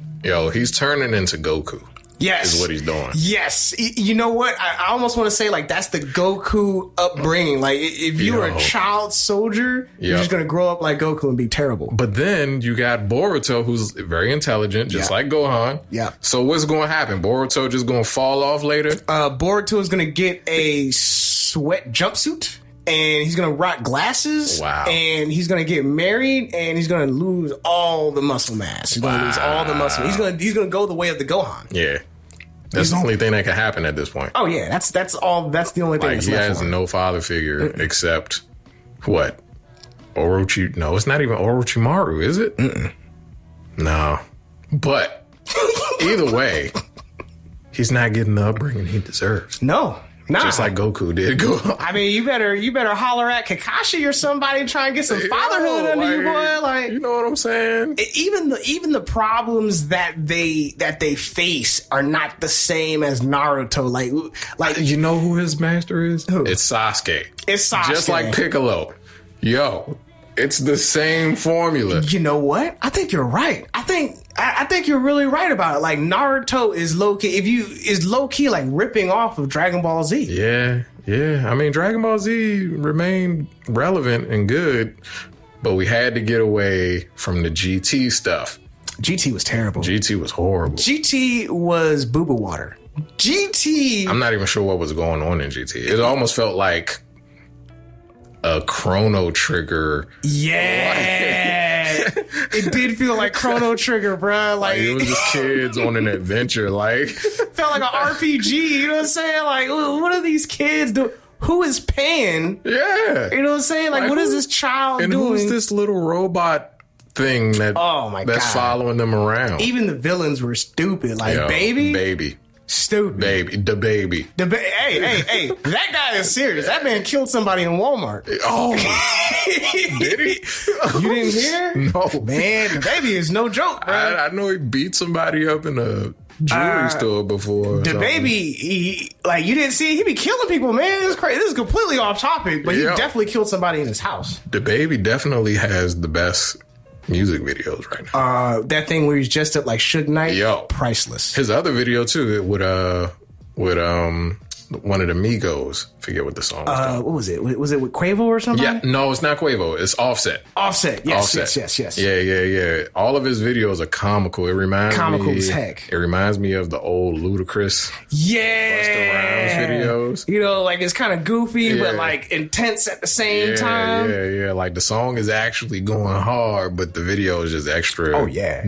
Speaker 3: he's turning into Goku.
Speaker 2: Yes.
Speaker 3: Is what he's doing.
Speaker 2: Yes. You know what? I almost want to say, like, that's the Goku upbringing. Like, if you were a child soldier, you're just going to grow up like Goku and be terrible.
Speaker 3: But then you got Boruto, who's very intelligent, just like Gohan.
Speaker 2: Yeah.
Speaker 3: So what's going to happen? Boruto just going to fall off later?
Speaker 2: Boruto is going to get a sweat jumpsuit. And he's going to rock glasses.
Speaker 3: Wow.
Speaker 2: And he's going to get married. And he's going to lose all the muscle mass. He's going to lose all the muscle. He's going to go the way of the Gohan.
Speaker 3: Yeah. That's the only thing that can happen at this point.
Speaker 2: Oh, yeah. That's all. That's the only thing that's left.
Speaker 3: He has no father figure except what? Orochi. No, it's not even Orochimaru, is it? No. But either way, he's not getting the upbringing he deserves.
Speaker 2: No. Nah.
Speaker 3: Just like Goku did.
Speaker 2: I mean, you better holler at Kakashi or somebody and try and get some fatherhood under you, boy. Like,
Speaker 3: you know what I'm saying?
Speaker 2: Even the problems that they face are not the same as Naruto. Like
Speaker 3: you know who his master is?
Speaker 2: Who?
Speaker 3: It's Sasuke.
Speaker 2: It's Sasuke.
Speaker 3: Just like Piccolo. Yo, it's the same formula.
Speaker 2: You know what? I think you're right. I think you're really right about it. Like Naruto is low key like ripping off of Dragon Ball Z.
Speaker 3: Yeah. I mean, Dragon Ball Z remained relevant and good, but we had to get away from the GT stuff.
Speaker 2: GT was terrible.
Speaker 3: GT was horrible.
Speaker 2: GT was boo-boo water. GT.
Speaker 3: I'm not even sure what was going on in GT. It almost felt like a Chrono Trigger.
Speaker 2: Yeah. It did feel like Chrono Trigger, bro. Like
Speaker 3: it was just kids on an adventure. Like
Speaker 2: felt like an RPG. You know what I'm saying? Like, what are these kids doing? Who is Pan?
Speaker 3: Yeah.
Speaker 2: You know what I'm saying? Like what is this child doing?
Speaker 3: And who's this little robot thing that's following them around?
Speaker 2: Even the villains were stupid. Like Baby. Stupid.
Speaker 3: DaBaby.
Speaker 2: Hey, that guy is serious. That man killed somebody in Walmart.
Speaker 3: Oh, did he?
Speaker 2: You didn't hear?
Speaker 3: No.
Speaker 2: Man, DaBaby is no joke, bro.
Speaker 3: I know he beat somebody up in a jewelry store before.
Speaker 2: DaBaby, you didn't see it? He be killing people, man. This is crazy. This is completely off topic, but he definitely killed somebody in his house.
Speaker 3: DaBaby definitely has the best music videos right now.
Speaker 2: That thing where he's dressed up like Suge Knight, priceless.
Speaker 3: His other video too with one of the Migos. Forget what the song was called.
Speaker 2: What was it? Was it with Quavo or something?
Speaker 3: Yeah, no, it's not Quavo. It's Offset.
Speaker 2: Yes.
Speaker 3: Yeah. All of his videos are comical. It reminds me
Speaker 2: as heck.
Speaker 3: It reminds me of the old Ludacris Busta Rhymes videos.
Speaker 2: You know, like it's kind of goofy, but like intense at the same time.
Speaker 3: Yeah. Like the song is actually going hard, but the video is just extra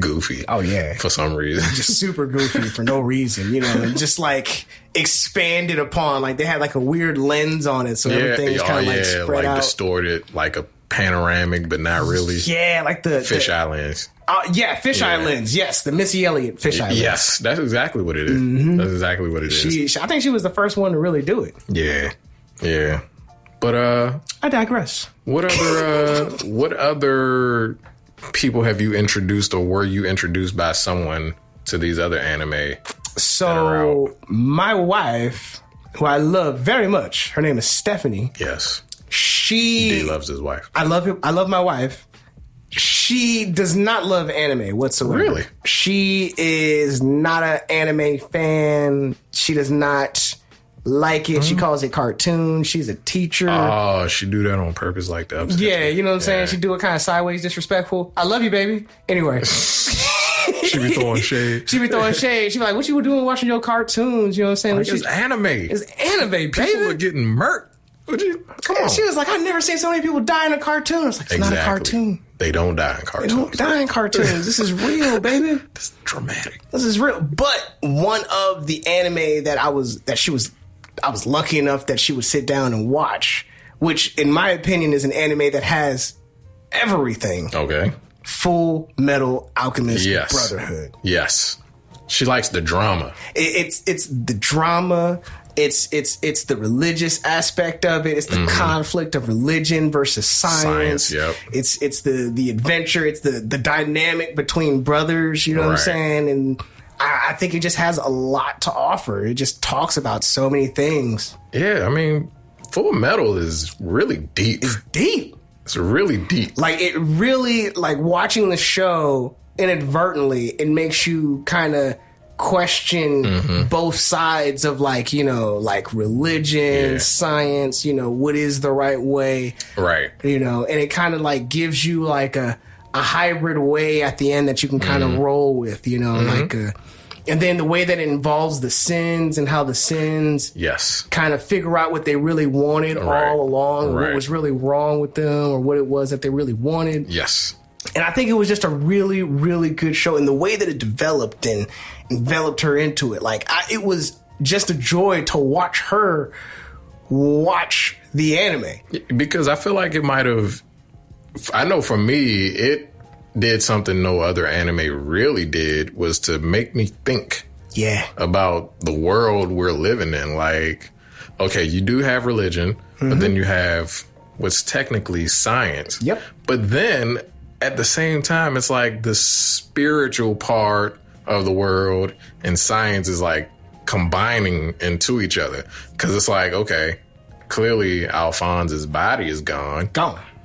Speaker 3: goofy.
Speaker 2: Oh, yeah.
Speaker 3: For some reason.
Speaker 2: Just super goofy for no reason, you know, and just like expanded upon. Like they had like a weird lens on it, so everything is kind of like spread out.
Speaker 3: Distorted, like a panoramic, but not really.
Speaker 2: Yeah, like the
Speaker 3: fisheye lens.
Speaker 2: Fisheye lens. Yes, the Missy Elliott fisheye lens.
Speaker 3: Yes, that's exactly what it is. Mm-hmm. That's exactly what it is.
Speaker 2: I think she was the first one to really do it.
Speaker 3: Yeah. But
Speaker 2: I digress.
Speaker 3: What other people have you introduced, or were you introduced by someone to these other anime?
Speaker 2: So my wife, who I love very much, her name is Stephanie.
Speaker 3: Yes.
Speaker 2: D
Speaker 3: loves his wife.
Speaker 2: I love my wife. She does not love anime whatsoever.
Speaker 3: Really?
Speaker 2: She is not an anime fan. She does not like it. She calls it cartoon. She's a teacher.
Speaker 3: Oh, she do that on purpose, like that.
Speaker 2: Yeah, you know what I'm saying? She do it kind of sideways, disrespectful. I love you, baby. Anyway.
Speaker 3: She be throwing shade.
Speaker 2: She be like, what you doing watching your cartoons? You know what I'm saying?
Speaker 3: Like, it's anime.
Speaker 2: It's anime, baby.
Speaker 3: People are getting murked. Come on.
Speaker 2: She was like, I've never seen so many people die in a cartoon. I was like, it's not a cartoon.
Speaker 3: They don't die in cartoons.
Speaker 2: They don't die in cartoons. This is real, baby.
Speaker 3: This is dramatic.
Speaker 2: This is real. But one of the anime that I was lucky enough that she would sit down and watch, which in my opinion is an anime that has everything.
Speaker 3: Okay.
Speaker 2: Fullmetal Alchemist Brotherhood.
Speaker 3: Yes. She likes the drama.
Speaker 2: It's the drama. It's the religious aspect of it. It's the conflict of religion versus science.
Speaker 3: Yep.
Speaker 2: It's the adventure. It's the dynamic between brothers. You know what I'm saying? And I think it just has a lot to offer. It just talks about so many things.
Speaker 3: Yeah, I mean, Full Metal is really deep.
Speaker 2: It's deep.
Speaker 3: It's really deep.
Speaker 2: Like it really, like watching the show inadvertently, it makes you kind of question both sides of like, you know, like religion, science, you know, what is the right way.
Speaker 3: Right.
Speaker 2: You know, and it kind of like gives you like a hybrid way at the end that you can kind of roll with, you know, like and then the way that it involves the sins and how the sins kind of figure out what they really wanted all along, or what was really wrong with them, or what it was that they really wanted.
Speaker 3: Yes.
Speaker 2: And I think it was just a really, really good show. And the way that it developed and enveloped her into it, like it was just a joy to watch her watch the anime.
Speaker 3: Because I feel like it might have, I know for me, it did something no other anime really did, was to make me think about the world we're living in. Like, okay, you do have religion, but then you have what's technically science.
Speaker 2: Yep.
Speaker 3: But then at the same time, it's like the spiritual part of the world and science is like combining into each other. Because it's like, okay, clearly Alphonse's body is gone.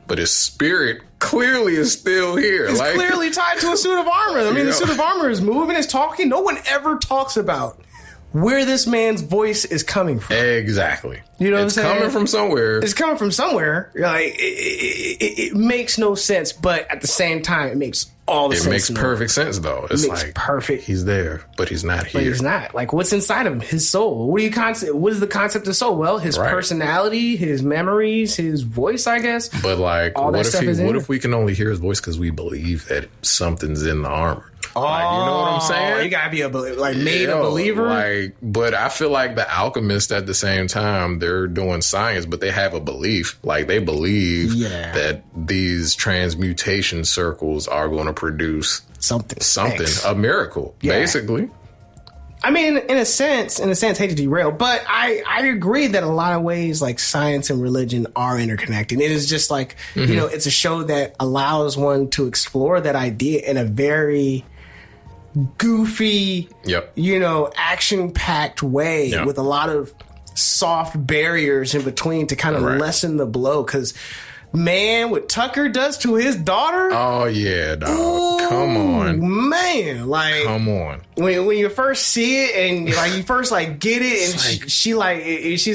Speaker 3: But his spirit clearly is still here.
Speaker 2: It's like, clearly tied to a suit of armor. I mean, the suit of armor is moving, it's talking. No one ever talks about where this man's voice is coming from.
Speaker 3: Exactly.
Speaker 2: You know what I'm saying?
Speaker 3: It's coming from somewhere.
Speaker 2: It's coming from somewhere. Like, it makes no sense, but at the same time, it makes all the sense.
Speaker 3: It makes perfect sense, though. It's like,
Speaker 2: perfect.
Speaker 3: He's there, but he's not here.
Speaker 2: But he's not. Like, what's inside of him? His soul. What is the concept of soul? Well, his personality, his memories, his voice, I guess.
Speaker 3: But like, what if we can only hear his voice because we believe that something's in the armor? Like, you know what I'm saying?
Speaker 2: You gotta be a believer.
Speaker 3: Like, but I feel like the alchemists at the same time, they're doing science, but they have a belief. Like, they believe that these transmutation circles are going to produce something, a miracle, basically.
Speaker 2: I mean, in a sense, hate to derail, but I agree that a lot of ways, like, science and religion are interconnected. It is just like, you know, it's a show that allows one to explore that idea in a very goofy, you know, action-packed way with a lot of soft barriers in between to kind of lessen the blow. Because Man, what Tucker does to his daughter?
Speaker 3: Oh yeah, dog. Ooh, come on,
Speaker 2: man. Like,
Speaker 3: come on.
Speaker 2: When you first see it and like you first like get it, and she's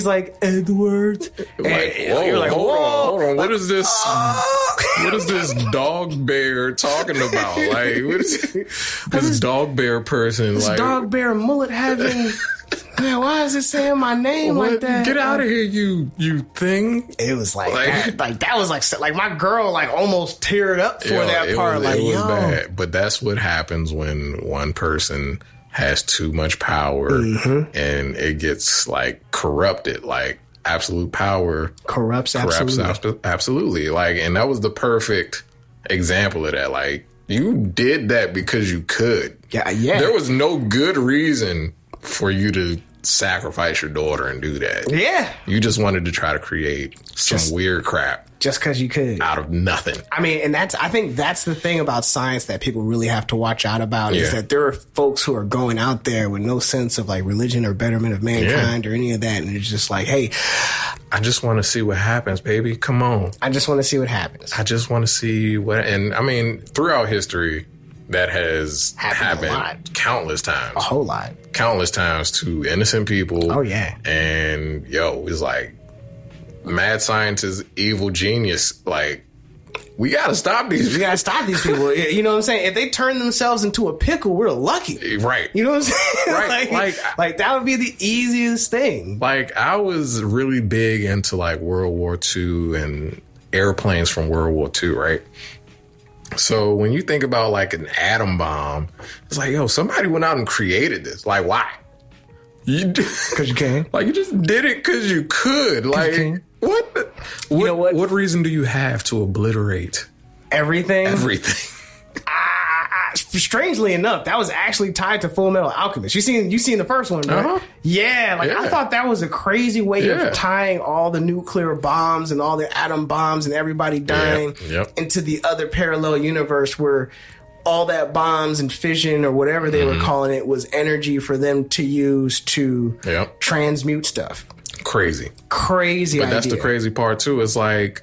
Speaker 2: like Edward.
Speaker 3: Like, whoa, you're like, hold on. What is this? What is this dog bear talking about? Like, what is this dog bear person?
Speaker 2: This
Speaker 3: like
Speaker 2: dog bear mullet having. Man, why is it saying my name like that?
Speaker 3: Get out of here, you thing!
Speaker 2: It was like that was like my girl like almost teared up for that part. It was bad,
Speaker 3: but that's what happens when one person has too much power and it gets like corrupted. Like absolute power
Speaker 2: corrupts
Speaker 3: absolutely. Like, and that was the perfect example of that. Like, you did that because you could.
Speaker 2: Yeah.
Speaker 3: There was no good reason for you to sacrifice your daughter and do that.
Speaker 2: Yeah.
Speaker 3: You just wanted to try to create some weird crap.
Speaker 2: Just because you could.
Speaker 3: Out of nothing.
Speaker 2: I mean, and I think that's the thing about science that people really have to watch out about is that there are folks who are going out there with no sense of like religion or betterment of mankind or any of that. And it's just like, hey,
Speaker 3: I just want to see what happens, baby. Come on.
Speaker 2: I just want to see what happens.
Speaker 3: I just want to see what, and I mean, throughout history, that has happened countless times.
Speaker 2: A whole lot.
Speaker 3: Countless times to innocent people.
Speaker 2: Oh, yeah.
Speaker 3: And, it's like, mad scientist, evil genius. Like, we got to stop these people.
Speaker 2: We got to stop these people. You know what I'm saying? If they turn themselves into a pickle, we're lucky.
Speaker 3: Right.
Speaker 2: You know what I'm saying?
Speaker 3: Right.
Speaker 2: like that would be the easiest thing.
Speaker 3: Like, I was really big into, like, World War II and airplanes from World War II, right? So when you think about like an atom bomb, it's like, somebody went out and created this. Like, why?
Speaker 2: Because you can.
Speaker 3: Like, you just did it because you could. Like, what reason do you have to obliterate
Speaker 2: everything?
Speaker 3: Everything.
Speaker 2: Strangely enough, that was actually tied to Fullmetal Alchemist. You seen the first one, right?
Speaker 3: Uh-huh.
Speaker 2: Yeah, I thought that was a crazy way of tying all the nuclear bombs and all the atom bombs and everybody dying into the other parallel universe where all that bombs and fission or whatever they were calling it was energy for them to use to transmute stuff.
Speaker 3: Crazy
Speaker 2: But
Speaker 3: idea. That's the crazy part too. It's like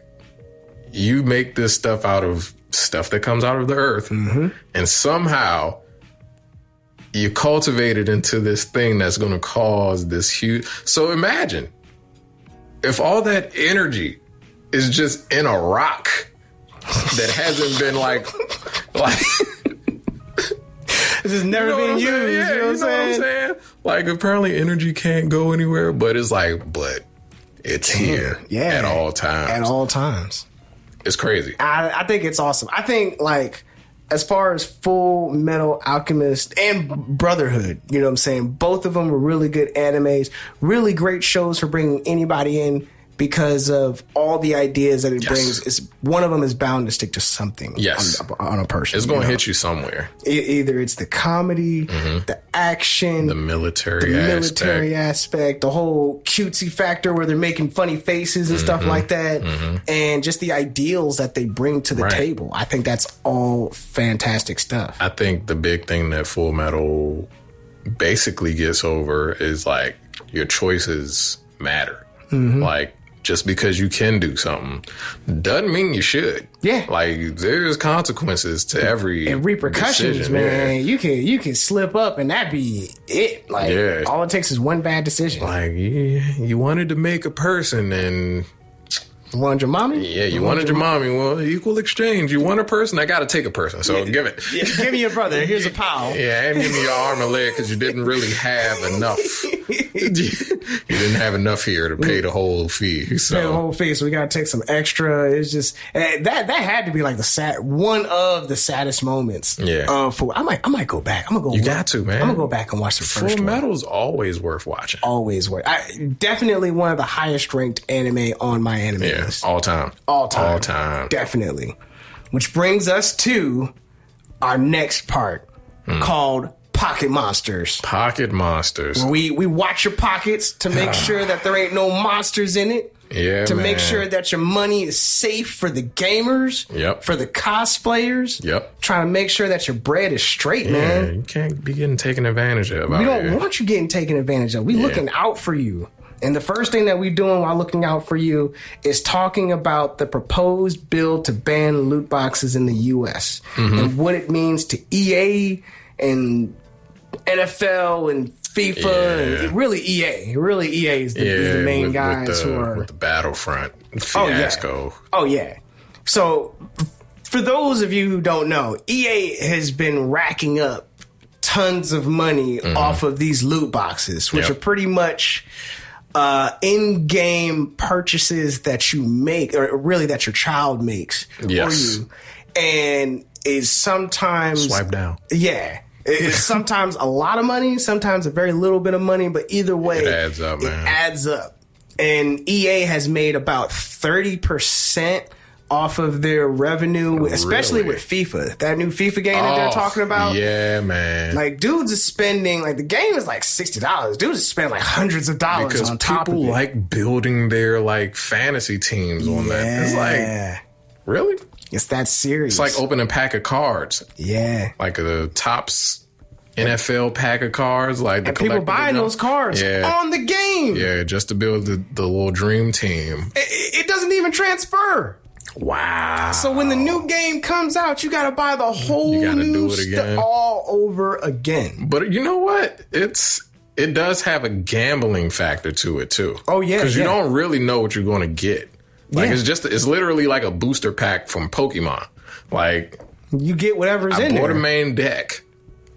Speaker 3: you make this stuff out of stuff that comes out of the earth, and somehow you cultivate it into this thing that's going to cause this huge. So imagine if all that energy is just in a rock that hasn't been like
Speaker 2: this has never been used.
Speaker 3: Yeah, you know what I'm saying? Like, apparently energy can't go anywhere, but it's like, but it's here at all times.
Speaker 2: At all times.
Speaker 3: It's crazy.
Speaker 2: I think it's awesome. I think, like, as far as Fullmetal Alchemist and Brotherhood, you know what I'm saying? Both of them were really good animes, really great shows for bringing anybody in because of all the ideas that it brings. One of them is bound to stick to something on a person.
Speaker 3: It's going to hit you somewhere.
Speaker 2: Either it's the comedy, the action,
Speaker 3: the military
Speaker 2: aspect, the whole cutesy factor where they're making funny faces and stuff like that, and just the ideals that they bring to the table. I think that's all fantastic stuff.
Speaker 3: I think the big thing that Fullmetal basically gets over is like your choices matter. Like, just because you can do something doesn't mean you should.
Speaker 2: Yeah.
Speaker 3: Like, there's consequences to every
Speaker 2: and repercussions, decision, man. You can slip up and that be it. Like, all it takes is one bad decision.
Speaker 3: Like, you wanted to make a person and
Speaker 2: you wanted your mommy?
Speaker 3: Yeah, you wanted your mommy. Well, equal exchange. You want a person, I got to take a person. So give it.
Speaker 2: Yeah, give me your brother. Here's a pal.
Speaker 3: Yeah, and give me your arm and leg because you didn't really have enough. You didn't have enough here to pay the whole fee. So.
Speaker 2: Pay the whole fee, so we got to take some extra. It's just that had to be like one of the saddest moments.
Speaker 3: Yeah.
Speaker 2: I might go back. I'm gonna go.
Speaker 3: You got to, man.
Speaker 2: I'm gonna go back and watch the first one.
Speaker 3: Fullmetal's always worth watching.
Speaker 2: Always worth. Definitely one of the highest ranked anime on my anime list.
Speaker 3: All time.
Speaker 2: Definitely. Which brings us to our next part called Pocket Monsters.
Speaker 3: Pocket Monsters.
Speaker 2: We watch your pockets to make sure that there ain't no monsters in it.
Speaker 3: Yeah,
Speaker 2: to make sure that your money is safe for the gamers.
Speaker 3: Yep.
Speaker 2: For the cosplayers.
Speaker 3: Yep.
Speaker 2: Trying to make sure that your bread is straight, man.
Speaker 3: You can't be getting taken advantage of.
Speaker 2: We don't want you getting taken advantage of. We looking out for you. And the first thing that we're doing while looking out for you is talking about the proposed bill to ban loot boxes in the U.S. and what it means to EA and NFL and FIFA and really EA. Really EA is the main guys
Speaker 3: with
Speaker 2: who are...
Speaker 3: With the Battlefront fiasco.
Speaker 2: Oh, yeah. So for those of you who don't know, EA has been racking up tons of money off of these loot boxes, which are pretty much in-game purchases that you make, or really that your child makes for you, and is sometimes
Speaker 3: swipe down.
Speaker 2: Yeah. It's sometimes a lot of money, sometimes a very little bit of money, but either way,
Speaker 3: it adds up, man.
Speaker 2: It adds up. And EA has made about 30% off of their revenue, especially with FIFA. That new FIFA game that they're talking about.
Speaker 3: Yeah, man.
Speaker 2: Like, dudes is spending, like, the game is like $60. Dudes is spending like hundreds of dollars
Speaker 3: because
Speaker 2: on top of it.
Speaker 3: People like building their, like, fantasy teams on that. It's like, really?
Speaker 2: It's that serious.
Speaker 3: It's like opening a pack of cards.
Speaker 2: Yeah.
Speaker 3: Like the Topps NFL pack of cards. Like,
Speaker 2: and people buying those cards on the game.
Speaker 3: Yeah, just to build the little dream team.
Speaker 2: It doesn't even transfer.
Speaker 3: Wow.
Speaker 2: So when the new game comes out, you got to buy the whole new stuff all over again.
Speaker 3: But you know what? It does have a gambling factor to it too.
Speaker 2: Oh yeah.
Speaker 3: Because you don't really know what you're going to get. Like it's literally like a booster pack from Pokemon. Like
Speaker 2: you get whatever's in there.
Speaker 3: I bought a main deck,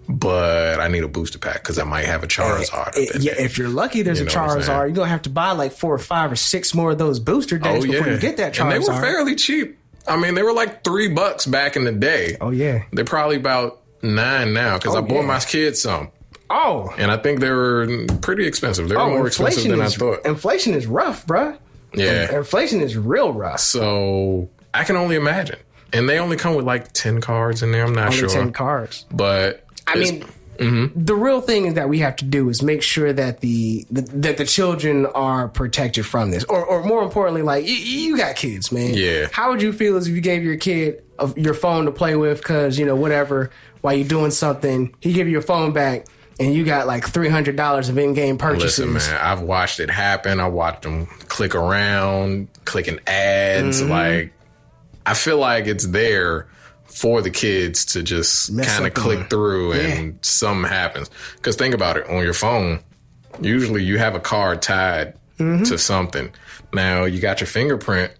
Speaker 3: but I need a booster pack because I might have a Charizard.
Speaker 2: If you're lucky, there's a Charizard. You're going to have to buy like 4 or 5 or 6 more of those booster decks before you get that Charizard.
Speaker 3: And they were fairly cheap. I mean, they were like $3 back in the day.
Speaker 2: Oh, yeah.
Speaker 3: They're probably about $9 now because I bought my kids some.
Speaker 2: Oh.
Speaker 3: And I think they were pretty expensive. They were more expensive than I thought.
Speaker 2: Inflation is rough, bruh.
Speaker 3: Yeah.
Speaker 2: Inflation is real rough.
Speaker 3: So I can only imagine. And they only come with like 10 cards in there. I'm not sure.
Speaker 2: 10 cards.
Speaker 3: But
Speaker 2: I mean, the real thing is that we have to do is make sure that the children are protected from this. Or more importantly, like, you got kids, man.
Speaker 3: Yeah.
Speaker 2: How would you feel as if you gave your kid your phone to play with because, whatever, while you're doing something, he give you your phone back and you got like $300 of in-game purchases?
Speaker 3: Listen, man, I've watched it happen. I watched them click around, clicking ads. Like, I feel like it's there for the kids to just kind of click through and something happens. Because think about it, on your phone, usually you have a card tied to something. Now, you got your fingerprint,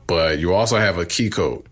Speaker 3: but you also have a key code.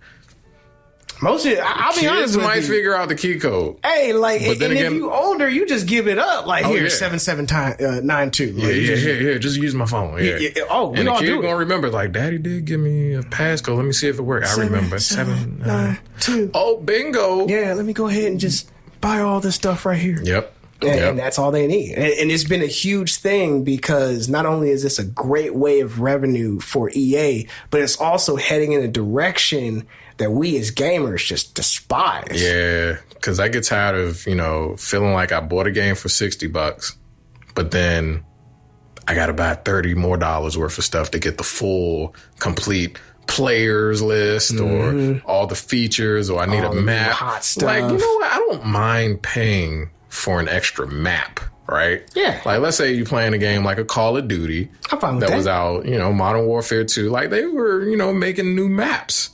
Speaker 2: Most of it, I'll be honest with you.
Speaker 3: Kids might figure out the key code.
Speaker 2: Hey, like, and if you older, you just give it up. Like, here, 7792.
Speaker 3: Yeah, just use my phone. Yeah. And the kid gonna remember, like, Daddy did give me a passcode. Let me see if it works. I remember. 792. Oh, bingo.
Speaker 2: Yeah, let me go ahead and just buy all this stuff right here.
Speaker 3: Yep.
Speaker 2: And that's all they need. And it's been a huge thing because not only is this a great way of revenue for EA, but it's also heading in a direction that we as gamers just despise.
Speaker 3: Yeah, because I get tired of, feeling like I bought a game for $60, but then I got to buy $30 more worth of stuff to get the full, complete players list or all the features, or I need a map.
Speaker 2: Hot stuff.
Speaker 3: Like, you know what? I don't mind paying for an extra map, right?
Speaker 2: Yeah.
Speaker 3: Like, let's say you're playing a game like a Call of Duty that was out, Modern Warfare 2. Like, they were, making new maps.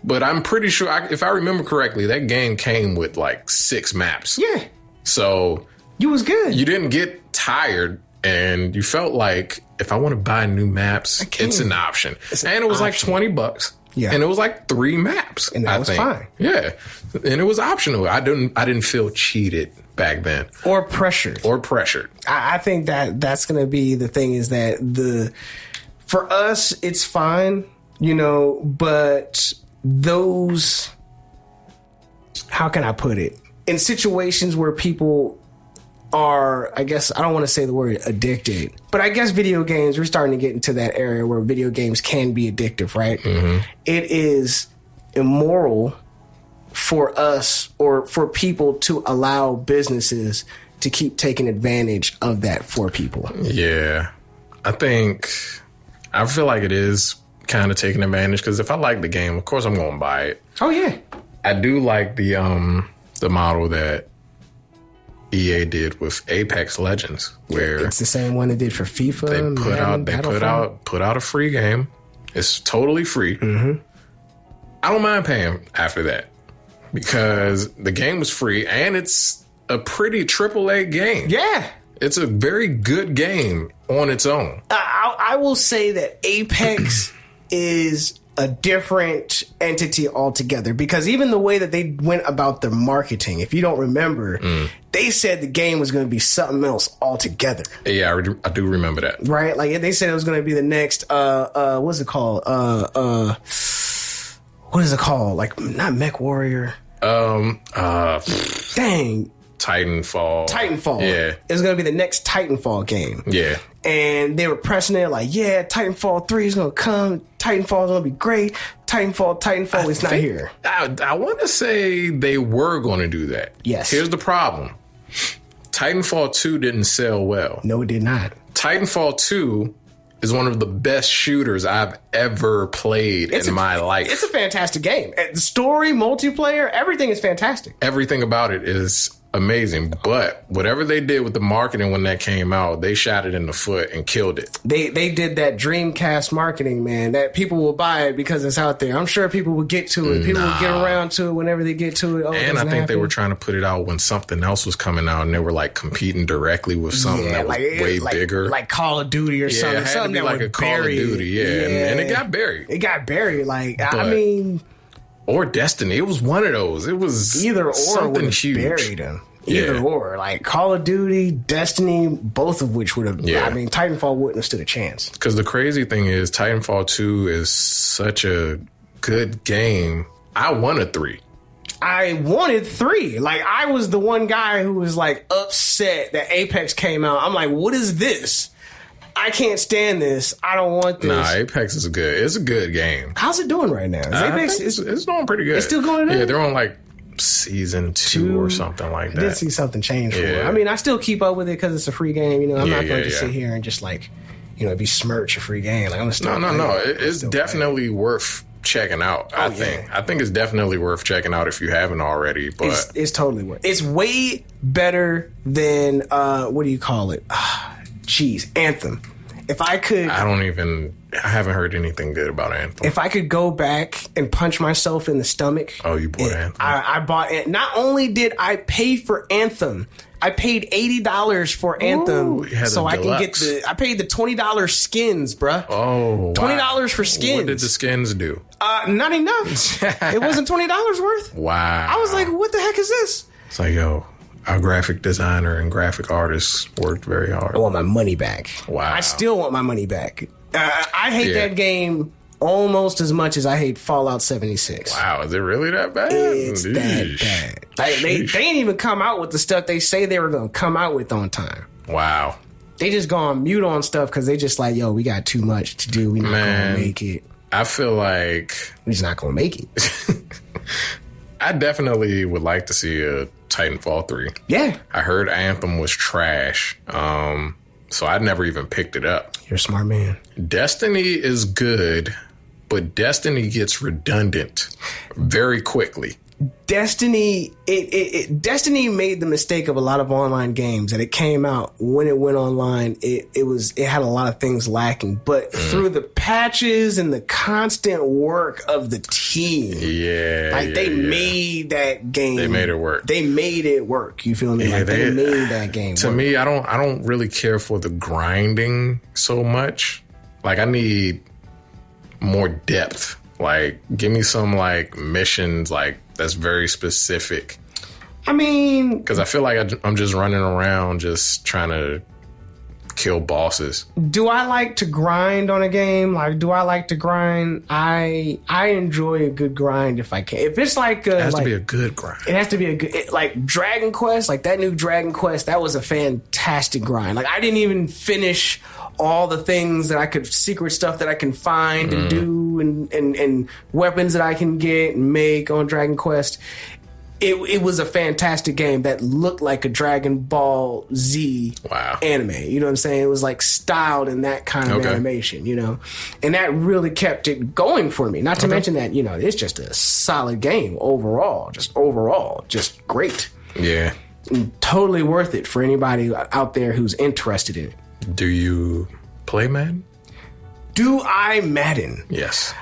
Speaker 3: But I'm pretty sure, if I remember correctly, that game came with like 6 maps.
Speaker 2: Yeah.
Speaker 3: So
Speaker 2: you was good.
Speaker 3: You didn't get tired, and you felt like if I want to buy new maps, it's an option. And it was like $20. Yeah. And it was like 3 maps.
Speaker 2: And that was fine.
Speaker 3: Yeah. And it was optional. I didn't feel cheated back then.
Speaker 2: Or pressured. I think that's going to be the thing, is that for us, it's fine, but those, how can I put it? In situations where people are, I guess, I don't want to say the word addicted, but I guess video games, we're starting to get into that area where video games can be addictive, right? It is immoral for us or for people to allow businesses to keep taking advantage of that for people. Yeah.
Speaker 3: I feel like it is kind of taking advantage, because if I like the game, of course I'm going to buy it.
Speaker 2: Oh, yeah.
Speaker 3: I do like the model that EA did with Apex Legends, where
Speaker 2: it's the same one they did for FIFA.
Speaker 3: They put out a free game. It's totally free. Mm-hmm. I don't mind paying after that because the game was free and it's a pretty AAA game.
Speaker 2: Yeah.
Speaker 3: It's a very good game on its own.
Speaker 2: I will say that Apex is a different entity altogether because even the way that they went about their marketing, if you don't remember, they said the game was going to be something else altogether.
Speaker 3: Yeah, I do remember that.
Speaker 2: Right? Like they said it was going to be the next, what's it called? What is it called? Like, not Mech Warrior.
Speaker 3: Dang.
Speaker 2: Titanfall.
Speaker 3: Yeah.
Speaker 2: It was going to be the next Titanfall game.
Speaker 3: Yeah.
Speaker 2: And they were pressing it like, yeah, Titanfall 3 is going to come. Titanfall is going to be great. Titanfall is not here.
Speaker 3: I want to say they were going to do that.
Speaker 2: Yes.
Speaker 3: Here's the problem. Titanfall 2 didn't sell well.
Speaker 2: No, it did not.
Speaker 3: Titanfall 2 is one of the best shooters I've ever played in my life.
Speaker 2: It's a fantastic game. The story, multiplayer, everything is fantastic.
Speaker 3: Everything about it is amazing, but whatever they did with the marketing when that came out, they shot it in the foot and killed it.
Speaker 2: They did that Dreamcast marketing, man, that people will buy it because it's out there. I'm sure people will get to it. People will get around to it whenever they get to it. Oh,
Speaker 3: and I think they were trying to put it out when something else was coming out and they were like competing directly with something that was way bigger. Like Call of Duty or something. It had
Speaker 2: something
Speaker 3: to be like a Call of Duty, and it got buried.
Speaker 2: It got buried. I mean...
Speaker 3: Or Destiny. It was one of those. It was
Speaker 2: either or
Speaker 3: something huge.
Speaker 2: Buried them. Either or. Like Call of Duty, Destiny, both of which would have... Yeah. I mean, Titanfall wouldn't have stood a chance.
Speaker 3: Because the crazy thing is, Titanfall 2 is such a good game. I wanted 3.
Speaker 2: I wanted 3. Like, I was the one guy who was, like, upset that Apex came out. I'm like, what is this? I can't stand this. I don't want this.
Speaker 3: Nah, Apex is good. It's a good game.
Speaker 2: How's it doing right now? Apex
Speaker 3: it's doing pretty good.
Speaker 2: It's still going on?
Speaker 3: Yeah, they're on like season 2 or something like that.
Speaker 2: I did see something change for it. I mean, I still keep up with it because it's a free game. You know, I'm not going to sit here and just like, you know, besmirch a free game. Like, I'm still
Speaker 3: No. It's definitely worth checking out. I think it's definitely worth checking out if you haven't already. But
Speaker 2: it's totally worth. It's way better than what do you call it? Anthem. If I could... I haven't heard anything good about Anthem. If I could go back and punch myself in the stomach...
Speaker 3: Oh, you bought Anthem?
Speaker 2: I bought it. Not only did I pay for Anthem, I paid $80 for Anthem so I can get I paid the $20 skins, bruh.
Speaker 3: Oh, wow.
Speaker 2: $20 for skins.
Speaker 3: What did the skins do?
Speaker 2: Not enough. It wasn't $20 worth.
Speaker 3: Wow.
Speaker 2: I was like, what the heck is this?
Speaker 3: It's like, yo... Our graphic designer and graphic artist worked very hard.
Speaker 2: I want my money back.
Speaker 3: Wow.
Speaker 2: I still want my money back. I hate that game almost as much as I hate Fallout 76.
Speaker 3: Wow, is it really that bad?
Speaker 2: It's that bad. Like, they ain't even come out with the stuff they say they were going to come out with on time.
Speaker 3: Wow.
Speaker 2: They just go on mute on stuff because they just like, yo, we got too much to do. We're not going to make it.
Speaker 3: I feel like...
Speaker 2: We're just not going to make it.
Speaker 3: I definitely would like to see a Titanfall 3.
Speaker 2: Yeah.
Speaker 3: I heard Anthem was trash, so I never even picked it up.
Speaker 2: You're a smart man.
Speaker 3: Destiny is good, but Destiny gets redundant very quickly.
Speaker 2: Destiny, Destiny made the mistake of a lot of online games that it came out when it went online. It had a lot of things lacking, but through the patches and the constant work of the team, they made that game.
Speaker 3: They made it work.
Speaker 2: They made it work. You feel me?
Speaker 3: Yeah,
Speaker 2: they made that game.
Speaker 3: To me, I don't really care for the grinding so much. Like, I need more depth. Like, give me some like missions like that's very specific.
Speaker 2: I mean,
Speaker 3: because I feel like I'm just running around just trying to kill bosses.
Speaker 2: Do I like to grind on a game? Like, do I like to grind? I enjoy a good grind if I can. If it's like
Speaker 3: it has to be a good grind.
Speaker 2: It has to be a good like Dragon Quest. Like that new Dragon Quest, that was a fantastic grind. Like I didn't even finish all the things that I could, secret stuff that I can find and do and weapons that I can get and make on Dragon Quest. It was a fantastic game that looked like a Dragon Ball Z anime. You know what I'm saying? It was like styled in that kind of animation, you know? And that really kept it going for me. Not to mention that, you know, it's just a solid game overall. Just great.
Speaker 3: Yeah.
Speaker 2: Totally worth it for anybody out there who's interested in it.
Speaker 3: Do you play Madden?
Speaker 2: Do I Madden?
Speaker 3: Yes.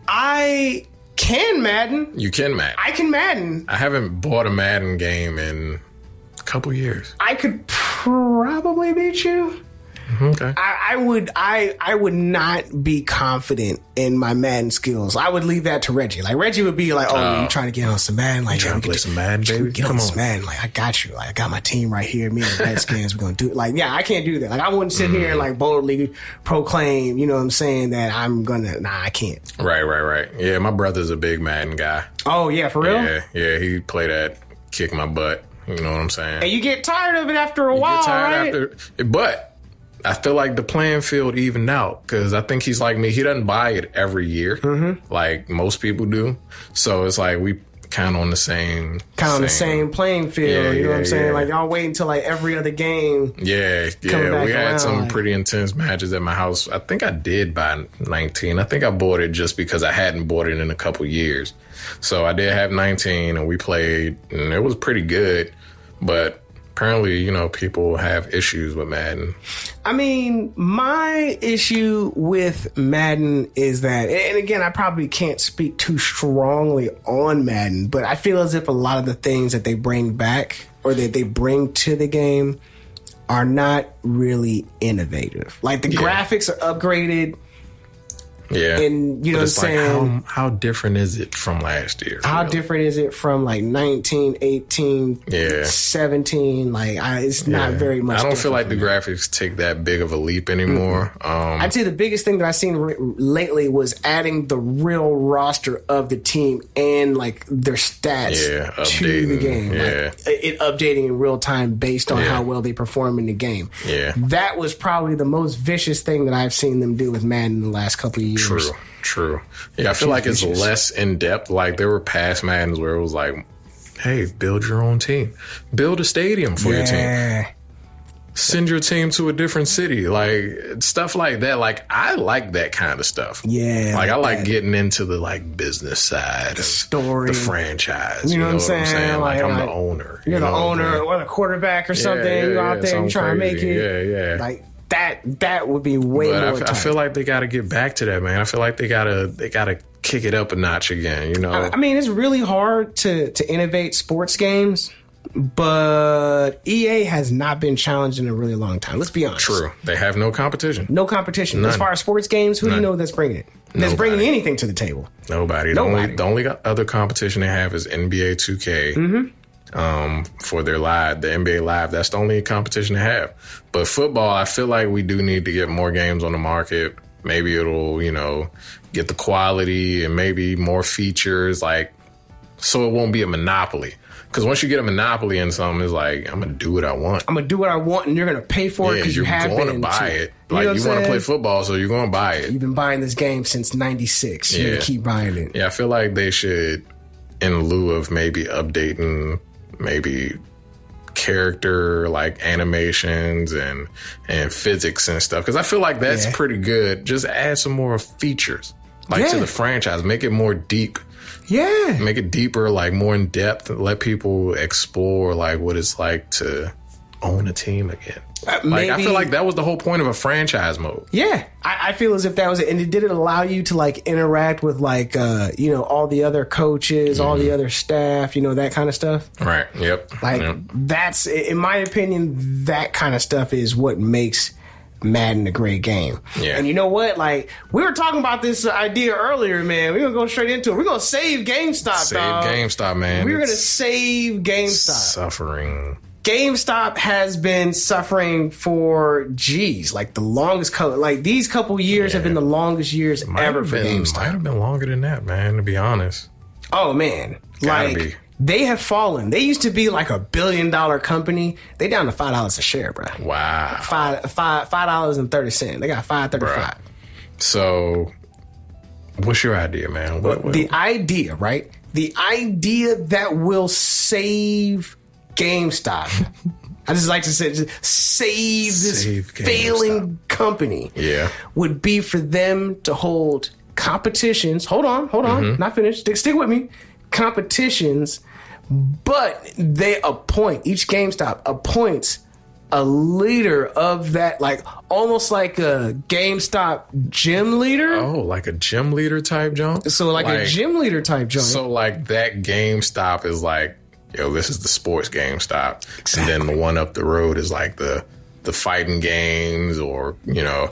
Speaker 2: I can Madden.
Speaker 3: You can Madden.
Speaker 2: I can Madden.
Speaker 3: I haven't bought a Madden game in a couple years.
Speaker 2: I could probably beat you.
Speaker 3: Okay.
Speaker 2: I would not be confident in my Madden skills. I would leave that to Reggie. Like Reggie would be like, "Oh, you trying to get on some Madden? Like,
Speaker 3: trying to play some Madden, baby?
Speaker 2: Get on some Madden. Like, I got you. Like, I got my team right here. Me and the Redskins. We're gonna do it. Like, yeah, I can't do that. Like, I wouldn't sit here and like boldly proclaim, you know what I'm saying, that I'm gonna. Nah, I can't.
Speaker 3: Right. Yeah, my brother's a big Madden guy.
Speaker 2: Oh yeah, for real.
Speaker 3: Yeah, he played that, kick my butt. You know what I'm saying?
Speaker 2: And you get tired of it after a while, right?
Speaker 3: But I feel like the playing field evened out because I think he's like me. He doesn't buy it every year like most people do. So it's like we kind of on the same
Speaker 2: playing field. You know what I'm saying? Like y'all wait until like every other game.
Speaker 3: Yeah. We had some pretty intense matches at my house. I think I did buy 19. I think I bought it just because I hadn't bought it in a couple years. So I did have 19 and we played and it was pretty good. But apparently, you know, people have issues with Madden.
Speaker 2: I mean, my issue with Madden is that, and again, I probably can't speak too strongly on Madden, but I feel as if a lot of the things that they bring back or that they bring to the game are not really innovative. Like the graphics are upgraded.
Speaker 3: Yeah.
Speaker 2: And you know what I'm saying?
Speaker 3: Like how different is it from last year?
Speaker 2: How different is it from like 19, 18, 17? Like it's not very much.
Speaker 3: I don't feel like the graphics take that big of a leap anymore.
Speaker 2: I'd say the biggest thing that I've seen lately was adding the real roster of the team and like their stats to the game.
Speaker 3: Yeah.
Speaker 2: Like, it updating in real time based on how well they perform in the game.
Speaker 3: Yeah.
Speaker 2: That was probably the most vicious thing that I've seen them do with Madden in the last couple of years.
Speaker 3: True. Yeah, I feel like it's less in depth. Like there were past Maddens where it was like, hey, build your own team. Build a stadium for your team. Send your team to a different city. Like stuff like that. Like I like that kind of stuff.
Speaker 2: Yeah.
Speaker 3: Like I like getting into the like business side. The
Speaker 2: story.
Speaker 3: The franchise.
Speaker 2: You know what I'm saying?
Speaker 3: Like I'm the owner.
Speaker 2: You're the owner or the quarterback or something. You're out there, you're trying to make it.
Speaker 3: Yeah.
Speaker 2: Like that would be way more tight.
Speaker 3: I feel like they got to get back to that, man. I feel like they gotta kick it up a notch again. You know,
Speaker 2: I mean, it's really hard to innovate sports games, but EA has not been challenged in a really long time. Let's be honest.
Speaker 3: True, they have no competition.
Speaker 2: No competition. None. As far as sports games, who do you know that's bringing it? That's bringing anything to the table.
Speaker 3: Nobody. The only other competition they have is NBA 2K. For their live, the NBA Live, that's the only competition they have. But football, I feel like we do need to get more games on the market. Maybe it'll, you know, get the quality and maybe more features, like, so it won't be a monopoly. Because once you get a monopoly in something, it's like, I'm going to do what I want.
Speaker 2: I'm going to do what I want, and you're going to pay for it because you have
Speaker 3: been. You're going to buy it. Like, you want to play football, so you're going to buy it.
Speaker 2: You've been buying this game since 96. You're going to keep buying it.
Speaker 3: Yeah, I feel like they should, in lieu of maybe updating maybe character like animations and physics and stuff, because I feel like that's pretty good. Just add some more features like to the franchise, make it more deep, make it deeper, like more in depth, let people explore like what it's like to own a team again. Like I feel like that was the whole point of a franchise mode. Yeah,
Speaker 2: I feel as if that was it. And did it allow you to like interact with like you know, all the other coaches, all the other staff, you know, that kind of stuff?
Speaker 3: Right. Yep.
Speaker 2: Like that's, in my opinion, that kind of stuff is what makes Madden a great game.
Speaker 3: Yeah.
Speaker 2: And you know what? Like we were talking about this idea earlier, man. We're gonna go straight into it. We're gonna save GameStop, dog.
Speaker 3: GameStop, man.
Speaker 2: We're gonna save GameStop.
Speaker 3: Suffering.
Speaker 2: GameStop has been suffering for like the longest like these couple years have been the longest years ever for GameStop.
Speaker 3: Might have been longer than that, man, to be honest.
Speaker 2: Oh man. Like they have fallen. They used to be like $1 billion company. They down to $5 a share, bro.
Speaker 3: Wow.
Speaker 2: $5.30. They got $5.35.
Speaker 3: So what's your idea, man?
Speaker 2: The idea, right? The idea that will save GameStop. I just like to say, save this failing company.
Speaker 3: Yeah,
Speaker 2: would be for them to hold competitions. Hold on, not finished. Stick with me. Competitions but they appoint, each GameStop appoints a leader of that, like almost like a GameStop gym leader.
Speaker 3: Oh, like a gym leader type jump?
Speaker 2: So like a gym leader type joint.
Speaker 3: So like that GameStop is like, yo, this is the sports GameStop. Exactly. And then the one up the road is like the fighting games, or, you know.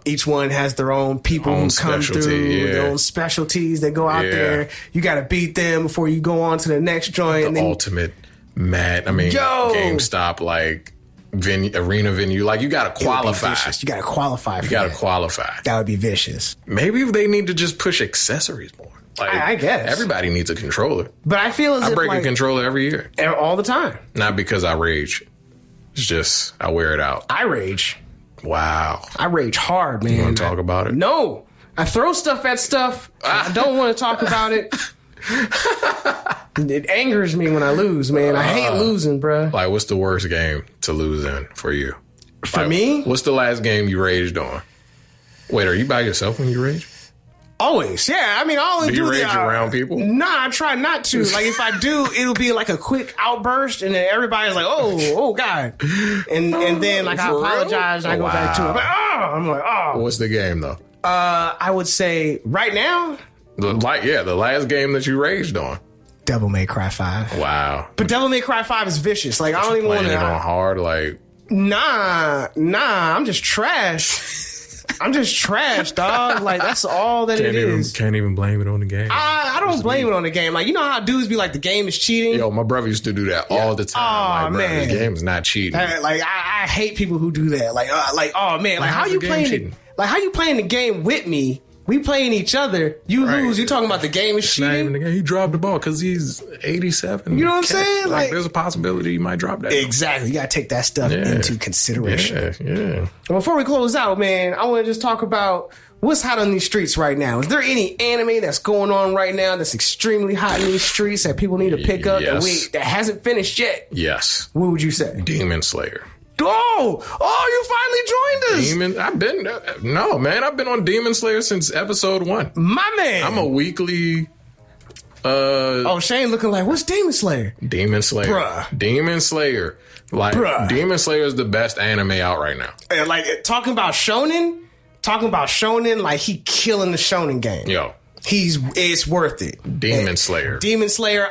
Speaker 2: Each one has their own people who come through, their own specialties. They go out there. You got to beat them before you go on to the next joint.
Speaker 3: The ultimate GameStop, like arena venue. Like, you got to qualify.
Speaker 2: You got to qualify. That would be vicious.
Speaker 3: Maybe they need to just push accessories more. Like,
Speaker 2: I guess
Speaker 3: everybody needs a controller.
Speaker 2: But I feel as
Speaker 3: I
Speaker 2: if
Speaker 3: break a controller every year,
Speaker 2: all the time.
Speaker 3: Not because I rage. It's just I wear it out.
Speaker 2: I rage.
Speaker 3: Wow.
Speaker 2: I rage hard, man.
Speaker 3: You want to talk about it?
Speaker 2: No. I throw stuff at stuff. I don't want to talk about it. It angers me when I lose, man. I hate losing, bruh.
Speaker 3: Like, what's the worst game to lose in for you?
Speaker 2: For me?
Speaker 3: What's the last game you raged on? Wait, are you by yourself when you rage?
Speaker 2: Always, yeah. I mean, I only do
Speaker 3: you rage around people?
Speaker 2: Nah, I try not to. Like, if I do, it'll be like a quick outburst, and then everybody's like, "Oh, God!" And then like I apologize, and I go back to it. I'm like, oh.
Speaker 3: What's the game though?
Speaker 2: I would say right now,
Speaker 3: the last game that you raged on.
Speaker 2: Devil May Cry 5.
Speaker 3: Wow.
Speaker 2: But Devil May Cry 5 is vicious. Like, I don't even want to.
Speaker 3: Playing it on hard, like.
Speaker 2: Nah. I'm just trash. I'm just trash, dog. Like, that's all that it is.
Speaker 3: Can't even blame it on the game.
Speaker 2: I don't blame it on the game. Like, you know how dudes be like, the game is cheating?
Speaker 3: Yo, my brother used to do that all the time.
Speaker 2: Oh,
Speaker 3: like,
Speaker 2: man.
Speaker 3: The game is not cheating.
Speaker 2: Like, I hate people who do that. Like, oh, man. Like, how you playing? Like, how you playing the game with me? We playing each other. You lose. You talking about the game is cheating?
Speaker 3: Not even the game. He dropped the ball because he's 87.
Speaker 2: You know what I'm saying?
Speaker 3: Like, there's a possibility you might drop that.
Speaker 2: Exactly. You got to take that stuff into consideration.
Speaker 3: Yeah.
Speaker 2: Before we close out, man, I want to just talk about what's hot on these streets right now. Is there any anime that's going on right now that's extremely hot in these streets that people need to pick up that hasn't finished yet?
Speaker 3: Yes.
Speaker 2: What would you say?
Speaker 3: Demon Slayer.
Speaker 2: Oh, you finally joined us.
Speaker 3: I've been on Demon Slayer since episode 1.
Speaker 2: My man.
Speaker 3: I'm a weekly.
Speaker 2: Shane looking like, what's Demon Slayer?
Speaker 3: Demon Slayer.
Speaker 2: Bruh.
Speaker 3: Demon Slayer. Like, Demon Slayer is the best anime out right now.
Speaker 2: And like, talking about shonen, like, he killing the shonen game.
Speaker 3: Yo.
Speaker 2: It's worth it.
Speaker 3: Demon Slayer.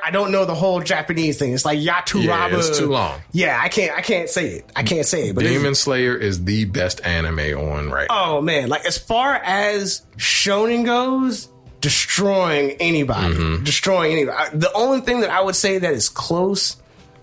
Speaker 2: I don't know the whole Japanese thing. It's like Yaturaba.
Speaker 3: Yeah, it's too long.
Speaker 2: Yeah, I can't say it. But
Speaker 3: Demon Slayer is the best anime on right now.
Speaker 2: Oh man, like, as far as shonen goes, destroying anybody. The only thing that I would say that is close,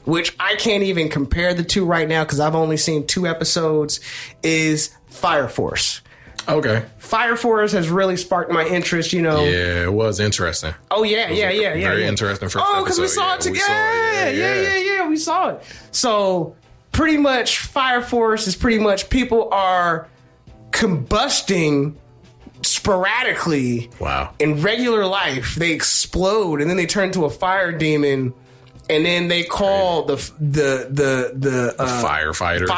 Speaker 2: which I can't even compare the two right now because I've only seen 2 episodes, is Fire Force.
Speaker 3: Okay.
Speaker 2: Fire Force has really sparked my interest, you know.
Speaker 3: Yeah, it was interesting.
Speaker 2: Oh, yeah.
Speaker 3: Very interesting first episode.
Speaker 2: Because we saw it together. Yeah, we saw it. So, pretty much, Fire Force is pretty much people are combusting sporadically.
Speaker 3: Wow.
Speaker 2: In regular life. They explode, and then they turn into a fire demon. And then they call the firefighters,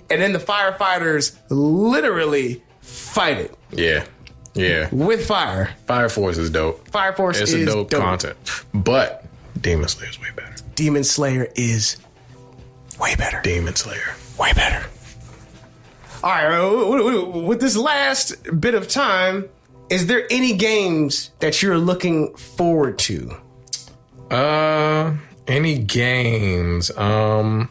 Speaker 2: and then the firefighters literally fight it.
Speaker 3: Yeah.
Speaker 2: With fire.
Speaker 3: Fire Force is dope.
Speaker 2: Fire Force is
Speaker 3: a dope content, but Demon Slayer is way better.
Speaker 2: Demon Slayer is way better.
Speaker 3: Demon Slayer,
Speaker 2: way better. All right, with this last bit of time, is there any games that you're looking forward to?
Speaker 3: Any games? Not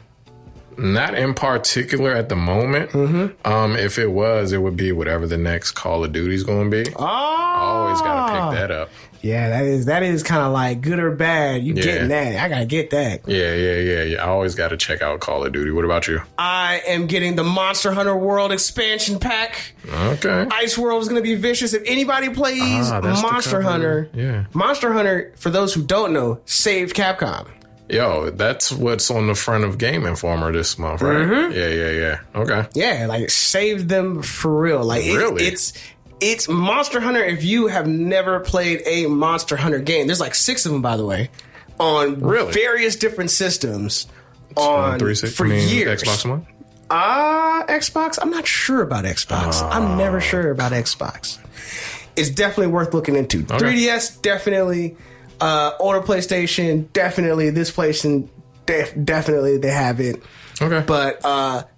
Speaker 3: in particular at the moment. Mm-hmm. If it was, it would be whatever the next Call of Duty's going to be.
Speaker 2: Oh,
Speaker 3: always gotta pick that up.
Speaker 2: Yeah, that is kind of like good or bad. You getting that? I gotta get that.
Speaker 3: Yeah. I always gotta check out Call of Duty. What about you?
Speaker 2: I am getting the Monster Hunter World expansion pack.
Speaker 3: Okay.
Speaker 2: Ice World is gonna be vicious. If anybody plays Monster Hunter, Monster Hunter, for those who don't know, saved Capcom.
Speaker 3: Yo, that's what's on the front of Game Informer this month, right? Mm-hmm. Yeah. Okay.
Speaker 2: Yeah, like it saved them for real. Like
Speaker 3: really?
Speaker 2: It's Monster Hunter. If you have never played a Monster Hunter game, there's like 6 of them, by the way, on various different systems on 360 for years.
Speaker 3: Xbox One?
Speaker 2: Xbox? I'm not sure about Xbox. I'm never sure about Xbox. It's definitely worth looking into. Okay. 3DS, definitely. Older PlayStation, definitely. This PlayStation, definitely they have it.
Speaker 3: Okay.
Speaker 2: But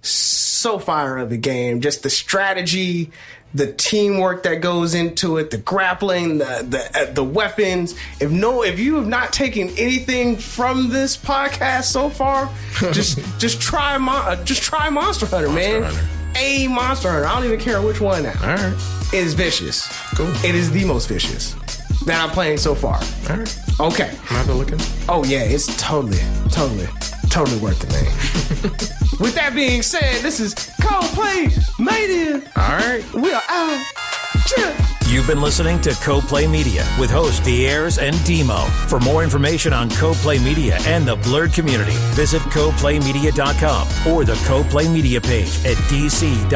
Speaker 2: so fire of a game. Just the strategy, the teamwork that goes into it, the grappling, the weapons. If you have not taken anything from this podcast so far, just try Monster Hunter, man. Monster Hunter. I don't even care which one now.
Speaker 3: All right.
Speaker 2: It is vicious.
Speaker 3: Cool.
Speaker 2: It is the most vicious that I'm playing so far.
Speaker 3: All right.
Speaker 2: Okay.
Speaker 3: I'm out there looking.
Speaker 2: Oh yeah, it's totally worth it, man. With that being said, this is CoPlay Media.
Speaker 3: All right.
Speaker 2: We are out.
Speaker 1: You've been listening to CoPlay Media with hosts Diers and Demo. For more information on CoPlay Media and the Blerd community, visit CoPlayMedia.com or the CoPlay Media page at dc.radio.gov.